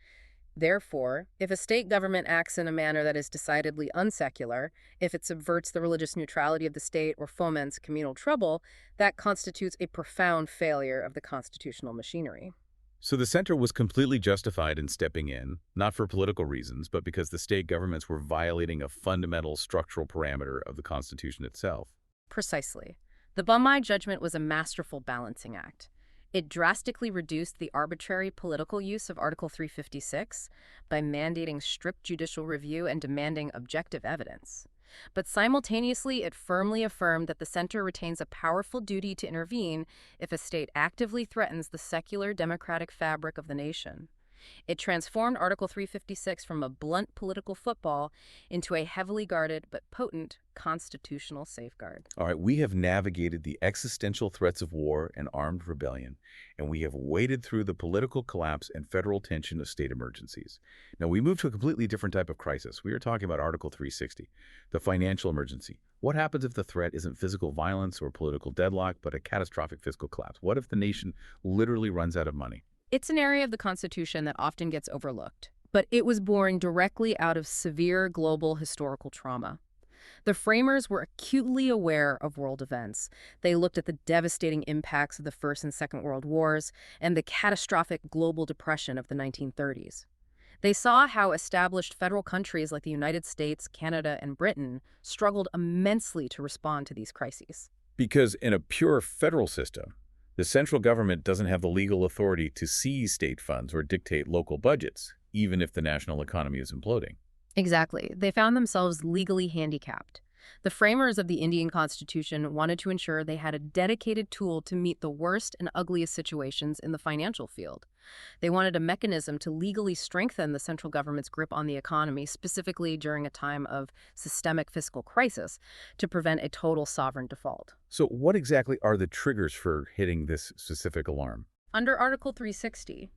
Therefore, if a state government acts in a manner that is decidedly unsecular, if it subverts the religious neutrality of the state or foments communal trouble, that constitutes a profound failure of the constitutional machinery. So the center was completely justified in stepping in, not for political reasons, but because the state governments were violating a fundamental structural parameter of the Constitution itself. Precisely. The Bommai judgment was a masterful balancing act. It drastically reduced the arbitrary political use of Article 356 by mandating strict judicial review and demanding objective evidence. But simultaneously, it firmly affirmed that the center retains a powerful duty to intervene if a state actively threatens the secular democratic fabric of the nation. It transformed Article 356 from a blunt political football into a heavily guarded but potent constitutional safeguard. All right, we have navigated the existential threats of war and armed rebellion, and we have waded through the political collapse and federal tension of state emergencies. Now, we move to a completely different type of crisis. We are talking about Article 360, the financial emergency. What happens if the threat isn't physical violence or political deadlock, but a catastrophic fiscal collapse? What if the nation literally runs out of money? It's an area of the Constitution that often gets overlooked, but it was born directly out of severe global historical trauma. The framers were acutely aware of world events. They looked at the devastating impacts of the First and Second World Wars and the catastrophic global depression of the 1930s. They saw how established federal countries like the United States, Canada, and Britain struggled immensely to respond to these crises. Because in a pure federal system, the central government doesn't have the legal authority to seize state funds or dictate local budgets, even if the national economy is imploding. Exactly. They found themselves legally handicapped. The framers of the Indian Constitution wanted to ensure they had a dedicated tool to meet the worst and ugliest situations in the financial field. They wanted a mechanism to legally strengthen the central government's grip on the economy, specifically during a time of systemic fiscal crisis, to prevent a total sovereign default. So what exactly are the triggers for hitting this specific alarm? Under Article 360,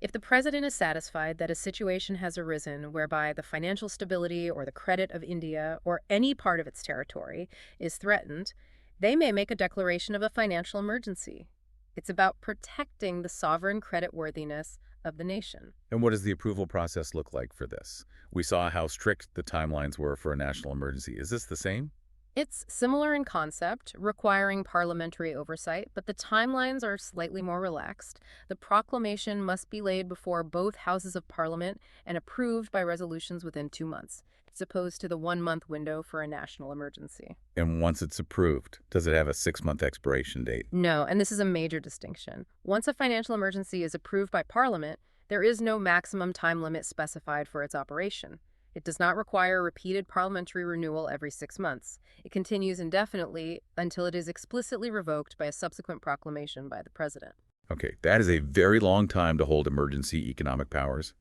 if the president is satisfied that a situation has arisen whereby the financial stability or the credit of India or any part of its territory is threatened, they may make a declaration of a financial emergency. It's about protecting the sovereign creditworthiness of the nation. And what does the approval process look like for this? We saw how strict the timelines were for a national emergency. Is this the same? It's similar in concept, requiring parliamentary oversight, but the timelines are slightly more relaxed. The proclamation must be laid before both houses of parliament and approved by resolutions within 2 months, as opposed to the 1-month window for a national emergency. And once it's approved, does it have a 6-month expiration date? No, and this is a major distinction. Once a financial emergency is approved by parliament, there is no maximum time limit specified for its operation. It does not require repeated parliamentary renewal every 6 months. It continues indefinitely until it is explicitly revoked by a subsequent proclamation by the president. Okay, that is a very long time to hold emergency economic powers.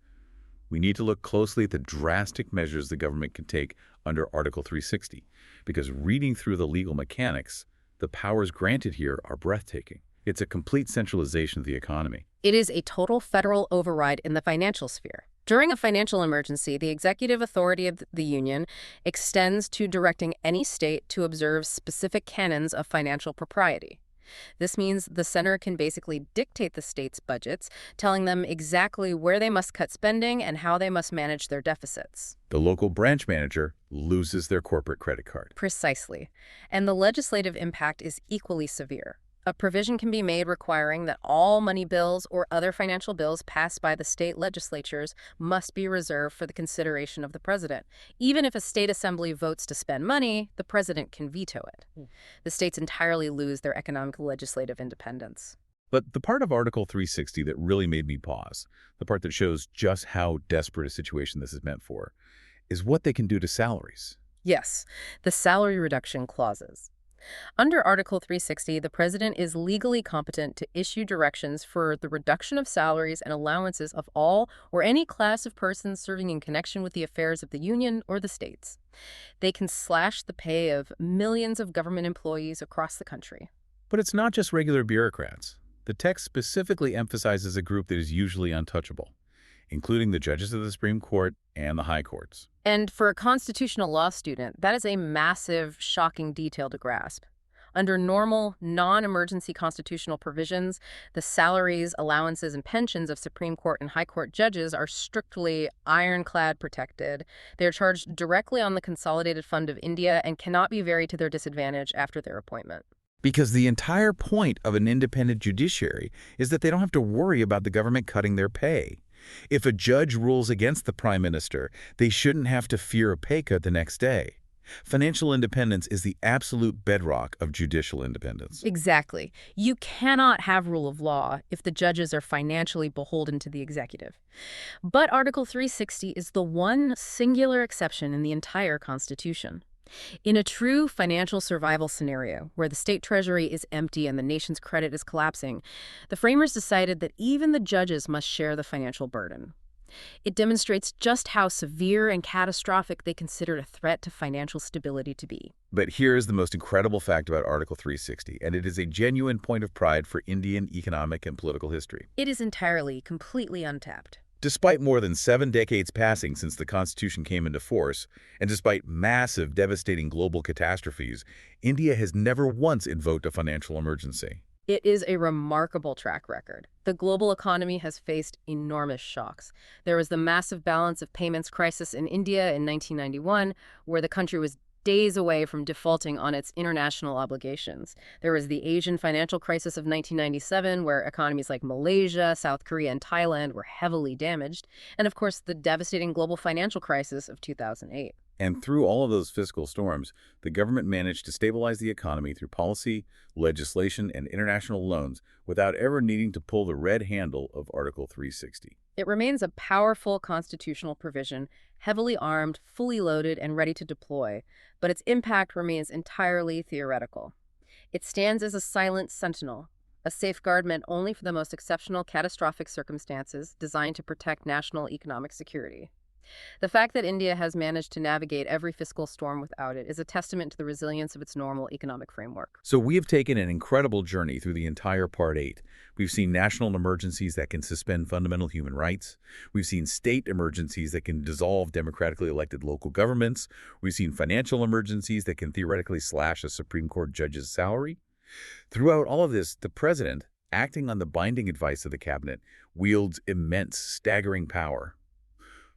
We need to look closely at the drastic measures the government can take under Article 360, because reading through the legal mechanics, the powers granted here are breathtaking. It's a complete centralization of the economy. It is a total federal override in the financial sphere. During a financial emergency, the executive authority of the Union extends to directing any state to observe specific canons of financial propriety. This means the center can basically dictate the state's budgets, telling them exactly where they must cut spending and how they must manage their deficits. The local branch manager loses their corporate credit card. Precisely. And the legislative impact is equally severe. A provision can be made requiring that all money bills or other financial bills passed by the state legislatures must be reserved for the consideration of the president. Even if a state assembly votes to spend money, the president can veto it. The states entirely lose their economic legislative independence. But the part of Article 360 that really made me pause, the part that shows just how desperate a situation this is meant for, is what they can do to salaries. Yes, the salary reduction clauses. Under Article 360, the president is legally competent to issue directions for the reduction of salaries and allowances of all or any class of persons serving in connection with the affairs of the union or the states. They can slash the pay of millions of government employees across the country. But it's not just regular bureaucrats. The text specifically emphasizes a group that is usually untouchable, including the judges of the Supreme Court and the high courts. And for a constitutional law student, that is a massive, shocking detail to grasp. Under normal, non-emergency constitutional provisions, the salaries, allowances, and pensions of Supreme Court and High Court judges are strictly ironclad protected. They are charged directly on the Consolidated Fund of India and cannot be varied to their disadvantage after their appointment. Because the entire point of an independent judiciary is that they don't have to worry about the government cutting their pay. If a judge rules against the prime minister, they shouldn't have to fear a pay cut the next day. Financial independence is the absolute bedrock of judicial independence. Exactly. You cannot have rule of law if the judges are financially beholden to the executive. But Article 360 is the one singular exception in the entire Constitution. In a true financial survival scenario, where the state treasury is empty and the nation's credit is collapsing, the framers decided that even the judges must share the financial burden. It demonstrates just how severe and catastrophic they considered a threat to financial stability to be. But here's the most incredible fact about Article 360, and it is a genuine point of pride for Indian economic and political history. It is entirely, completely untapped. Despite more than 7 decades passing since the Constitution came into force, and despite massive, devastating global catastrophes, India has never once invoked a financial emergency. It is a remarkable track record. The global economy has faced enormous shocks. There was the massive balance of payments crisis in India in 1991, where the country was days away from defaulting on its international obligations. There was the Asian financial crisis of 1997, where economies like Malaysia, South Korea, and Thailand were heavily damaged. And of course, the devastating global financial crisis of 2008. And through all of those fiscal storms, the government managed to stabilize the economy through policy, legislation, and international loans without ever needing to pull the red handle of Article 360. It remains a powerful constitutional provision, heavily armed, fully loaded, and ready to deploy, but its impact remains entirely theoretical. It stands as a silent sentinel, a safeguard meant only for the most exceptional catastrophic circumstances designed to protect national economic security. The fact that India has managed to navigate every fiscal storm without it is a testament to the resilience of its normal economic framework. So we have taken an incredible journey through the entire Part 8. We've seen national emergencies that can suspend fundamental human rights. We've seen state emergencies that can dissolve democratically elected local governments. We've seen financial emergencies that can theoretically slash a Supreme Court judge's salary. Throughout all of this, the president, acting on the binding advice of the cabinet, wields immense, staggering power.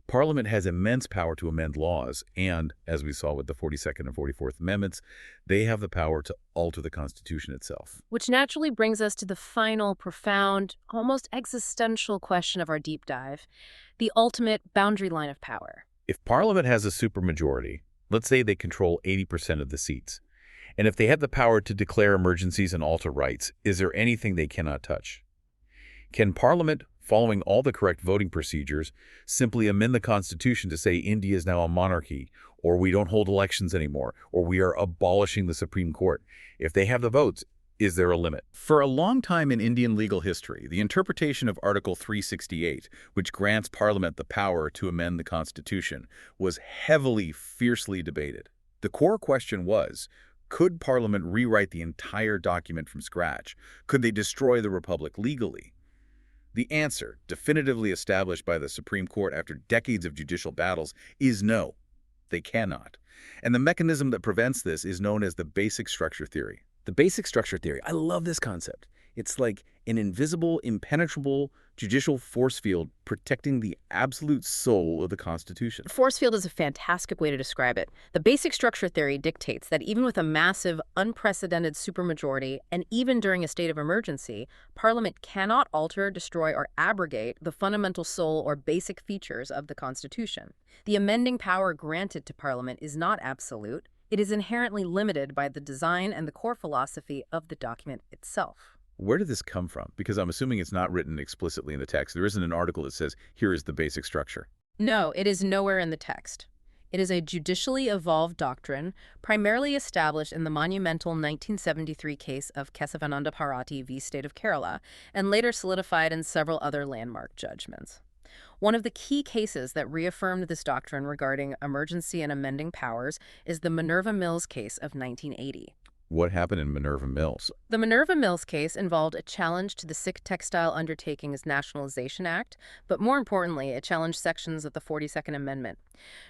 Parliament has immense power to amend laws, and, as we saw with the 42nd and 44th Amendments, they have the power to alter the Constitution itself. Which naturally brings us to the final, profound, almost existential question of our deep dive, the ultimate boundary line of power. If Parliament has a supermajority, let's say they control 80% of the seats, and if they have the power to declare emergencies and alter rights, is there anything they cannot touch? Can Parliament, following all the correct voting procedures, simply amend the Constitution to say India is now a monarchy, or we don't hold elections anymore, or we are abolishing the Supreme Court? If they have the votes, is there a limit? For a long time in Indian legal history, the interpretation of Article 368, which grants Parliament the power to amend the Constitution, was heavily, fiercely debated. The core question was, Could Parliament rewrite the entire document from scratch? Could they destroy the Republic legally? The answer, definitively established by the Supreme Court after decades of judicial battles, is no. They cannot. And the mechanism that prevents this is known as the basic structure theory. The basic structure theory. I love this concept. It's like an invisible, impenetrable judicial force field protecting the absolute soul of the Constitution. Force field is a fantastic way to describe it. The basic structure theory dictates that even with a massive, unprecedented supermajority, and even during a state of emergency, Parliament cannot alter, destroy, or abrogate the fundamental soul or basic features of the Constitution. The amending power granted to Parliament is not absolute. It is inherently limited by the design and the core philosophy of the document itself. Where did this come from? Because I'm assuming it's not written explicitly in the text. There isn't an article that says, here is the basic structure. No, it is nowhere in the text. It is a judicially evolved doctrine, primarily established in the monumental 1973 case of Kesavananda Bharati v. State of Kerala, and later solidified in several other landmark judgments. One of the key cases that reaffirmed this doctrine regarding emergency and amending powers is the Minerva Mills case of 1980. What happened in Minerva Mills? The Minerva Mills case involved a challenge to the Sikh Textile Undertakings Nationalization Act, but more importantly, it challenged sections of the 42nd Amendment.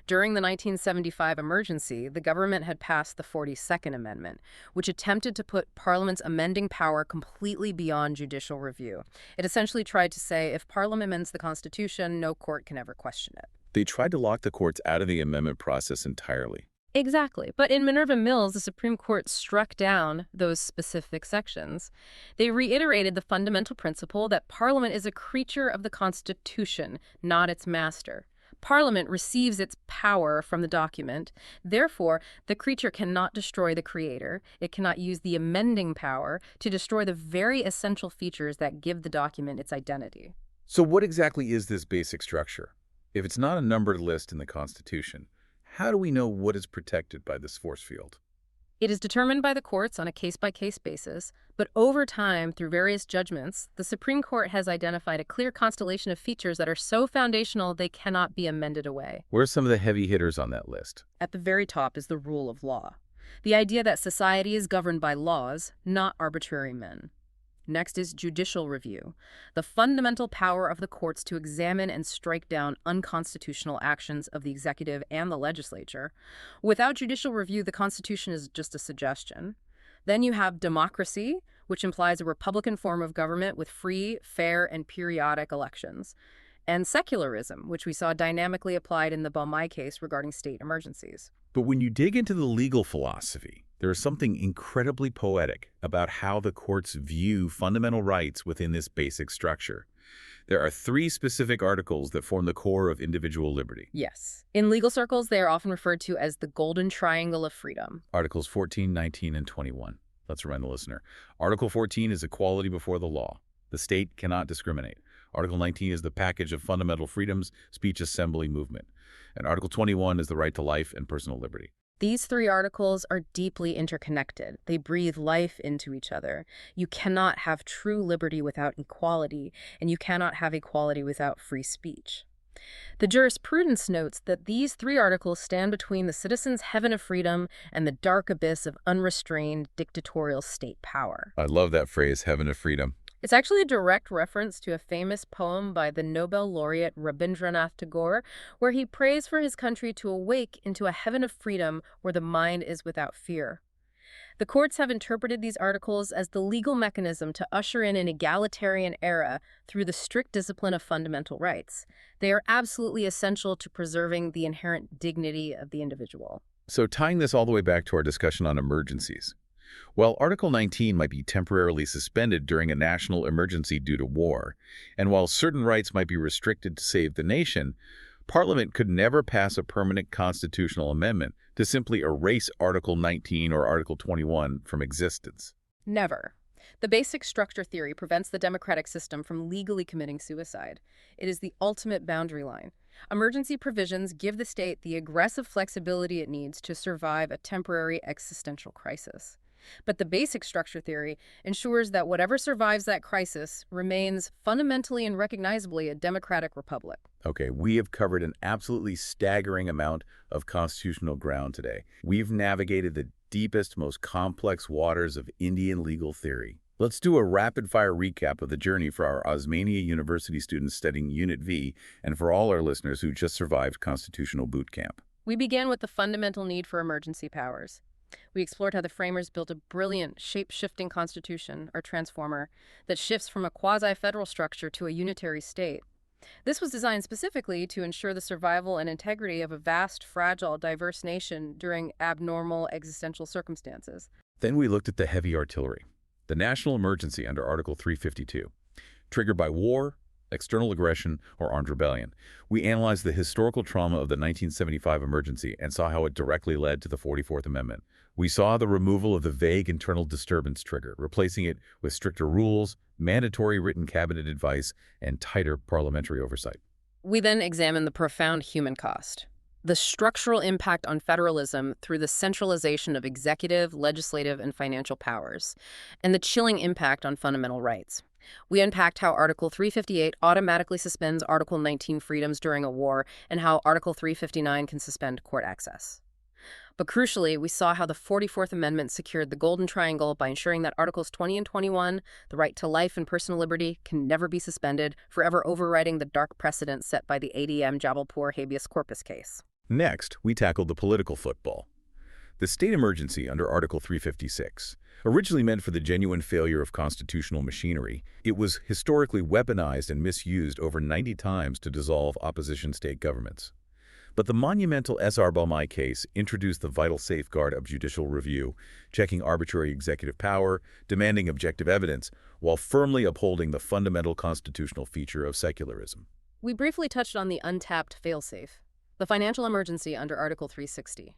During the 1975 emergency, the government had passed the 42nd Amendment, which attempted to put Parliament's amending power completely beyond judicial review. It essentially tried to say, if Parliament amends the Constitution, no court can ever question it. They tried to lock the courts out of the amendment process entirely. Exactly. But in Minerva Mills, the Supreme Court struck down those specific sections. They reiterated the fundamental principle that Parliament is a creature of the Constitution, not its master. Parliament receives its power from the document. Therefore, the creature cannot destroy the creator. It cannot use the amending power to destroy the very essential features that give the document its identity. So what exactly is this basic structure? If it's not a numbered list in the Constitution, how do we know what is protected by this force field? It is determined by the courts on a case-by-case basis, but over time, through various judgments, the Supreme Court has identified a clear constellation of features that are so foundational they cannot be amended away. Where are some of the heavy hitters on that list? At the very top is the rule of law, the idea that society is governed by laws, not arbitrary men. Next is judicial review, the fundamental power of the courts to examine and strike down unconstitutional actions of the executive and the legislature. Without judicial review, the Constitution is just a suggestion. Then you have democracy, which implies a republican form of government with free, fair, and periodic elections. And secularism, which we saw dynamically applied in the Bombay case regarding state emergencies. But when you dig into the legal philosophy, there is something incredibly poetic about how the courts view fundamental rights within this basic structure. There are 3 specific articles that form the core of individual liberty. Yes. In legal circles, they are often referred to as the Golden Triangle of Freedom. Articles 14, 19, and 21. Let's remind the listener. Article 14 is equality before the law. The state cannot discriminate. Article 19 is the package of fundamental freedoms, speech, assembly, movement. And Article 21 is the right to life and personal liberty. These 3 articles are deeply interconnected. They breathe life into each other. You cannot have true liberty without equality, and you cannot have equality without free speech. The jurisprudence notes that these 3 articles stand between the citizen's heaven of freedom and the dark abyss of unrestrained dictatorial state power. I love that phrase, heaven of freedom. It's actually a direct reference to a famous poem by the Nobel laureate Rabindranath Tagore, where he prays for his country to awake into a heaven of freedom where the mind is without fear. The courts have interpreted these articles as the legal mechanism to usher in an egalitarian era through the strict discipline of fundamental rights. They are absolutely essential to preserving the inherent dignity of the individual. So tying this all the way back to our discussion on emergencies. While Article 19 might be temporarily suspended during a national emergency due to war, and while certain rights might be restricted to save the nation, Parliament could never pass a permanent constitutional amendment to simply erase Article 19 or Article 21 from existence. Never. The basic structure theory prevents the democratic system from legally committing suicide. It is the ultimate boundary line. Emergency provisions give the state the aggressive flexibility it needs to survive a temporary existential crisis. But the basic structure theory ensures that whatever survives that crisis remains fundamentally and recognizably a democratic republic. Okay, we have covered an absolutely staggering amount of constitutional ground today. We've navigated the deepest, most complex waters of Indian legal theory. Let's do a rapid-fire recap of the journey for our Osmania University students studying Unit V and for all our listeners who just survived constitutional boot camp. We began with the fundamental need for emergency powers. We explored how the framers built a brilliant, shape-shifting constitution, or transformer, that shifts from a quasi-federal structure to a unitary state. This was designed specifically to ensure the survival and integrity of a vast, fragile, diverse nation during abnormal existential circumstances. Then we looked at the heavy artillery, the national emergency under Article 352, triggered by war, external aggression, or armed rebellion. We analyzed the historical trauma of the 1975 emergency and saw how it directly led to the 44th Amendment. We saw the removal of the vague internal disturbance trigger, replacing it with stricter rules, mandatory written cabinet advice, and tighter parliamentary oversight. We then examined the profound human cost, the structural impact on federalism through the centralization of executive, legislative, and financial powers, and the chilling impact on fundamental rights. We unpacked how Article 358 automatically suspends Article 19 freedoms during a war and how Article 359 can suspend court access. But crucially, we saw how the 44th Amendment secured the Golden Triangle by ensuring that Articles 20 and 21, the right to life and personal liberty, can never be suspended, forever overriding the dark precedent set by the ADM Jabalpur habeas corpus case. Next, we tackled the political football. The state emergency under Article 356. Originally meant for the genuine failure of constitutional machinery, it was historically weaponized and misused over 90 times to dissolve opposition state governments. But the monumental S.R. Balmai case introduced the vital safeguard of judicial review, checking arbitrary executive power, demanding objective evidence, while firmly upholding the fundamental constitutional feature of secularism. We briefly touched on the untapped failsafe, the financial emergency under Article 360.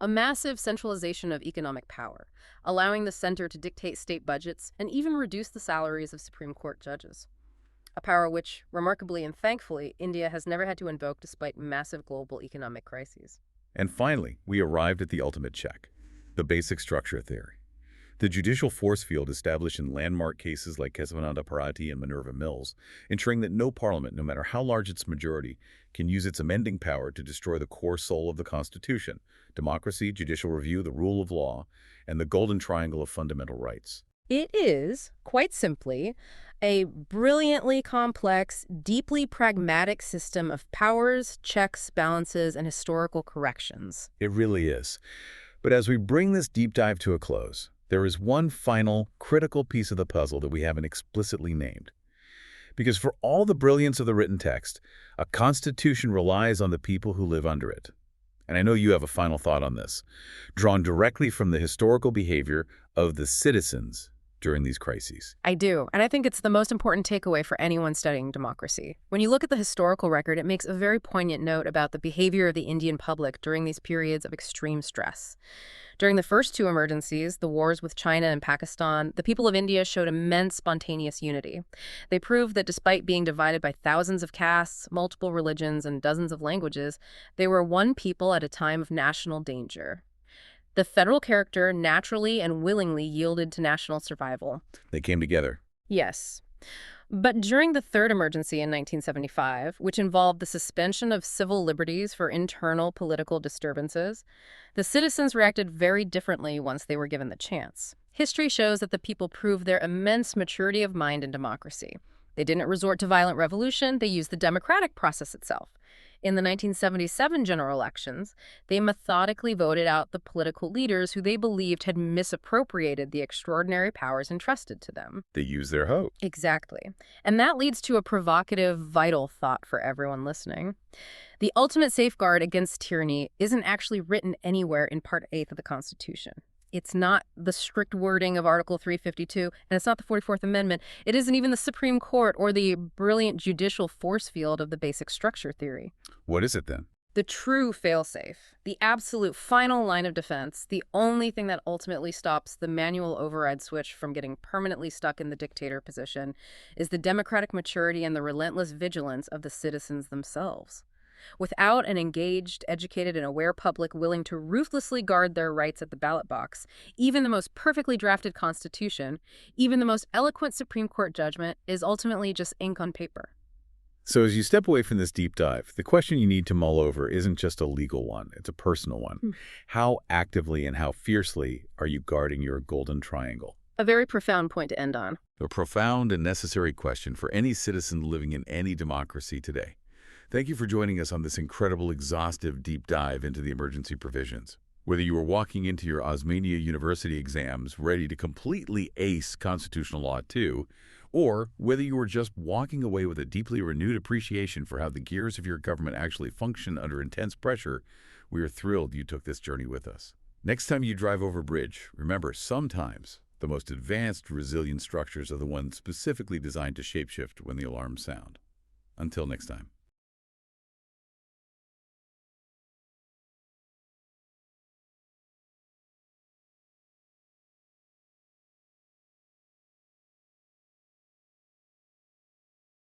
A massive centralization of economic power, allowing the center to dictate state budgets and even reduce the salaries of Supreme Court judges. A power which, remarkably and thankfully, India has never had to invoke despite massive global economic crises. And finally, we arrived at the ultimate check, the basic structure theory. The judicial force field established in landmark cases like Kesavananda Bharati and Minerva Mills, ensuring that no parliament, no matter how large its majority, can use its amending power to destroy the core soul of the Constitution: democracy, judicial review, the rule of law, and the golden triangle of fundamental rights. It is, quite simply, a brilliantly complex, deeply pragmatic system of powers, checks, balances, and historical corrections. It really is. But as we bring this deep dive to a close, there is one final, critical piece of the puzzle that we haven't explicitly named. Because for all the brilliance of the written text, a constitution relies on the people who live under it. And I know you have a final thought on this, drawn directly from the historical behavior of the citizens during these crises. I do, and I think it's the most important takeaway for anyone studying democracy. When you look at the historical record, it makes a very poignant note about the behavior of the Indian public during these periods of extreme stress. During the first two emergencies, the wars with China and Pakistan, the people of India showed immense spontaneous unity. They proved that despite being divided by thousands of castes, multiple religions, and dozens of languages, they were one people at a time of national danger. The federal character naturally and willingly yielded to national survival. They came together. Yes. But during the third emergency in 1975, which involved the suspension of civil liberties for internal political disturbances, the citizens reacted very differently once they were given the chance. History shows that the people proved their immense maturity of mind in democracy. They didn't resort to violent revolution, they used the democratic process itself. In the 1977 general elections, they methodically voted out the political leaders who they believed had misappropriated the extraordinary powers entrusted to them. They used their vote. Exactly. And that leads to a provocative, vital thought for everyone listening. The ultimate safeguard against tyranny isn't actually written anywhere in Part 8 of the Constitution. It's not the strict wording of Article 352, and it's not the 44th Amendment. It isn't even the Supreme Court or the brilliant judicial force field of the basic structure theory. What is it then? The true failsafe, the absolute final line of defense, the only thing that ultimately stops the manual override switch from getting permanently stuck in the dictator position, is the democratic maturity and the relentless vigilance of the citizens themselves. Without an engaged, educated, and aware public willing to ruthlessly guard their rights at the ballot box, even the most perfectly drafted Constitution, even the most eloquent Supreme Court judgment is ultimately just ink on paper. So as you step away from this deep dive, the question you need to mull over isn't just a legal one, it's a personal one. How actively and how fiercely are you guarding your golden triangle? A very profound point to end on. A profound and necessary question for any citizen living in any democracy today. Thank you for joining us on this incredible, exhaustive deep dive into the emergency provisions. Whether you were walking into your Osmania University exams ready to completely ace constitutional law 2, or whether you were just walking away with a deeply renewed appreciation for how the gears of your government actually function under intense pressure, we are thrilled you took this journey with us. Next time you drive over a bridge, remember, sometimes the most advanced, resilient structures are the ones specifically designed to shapeshift when the alarms sound. Until next time.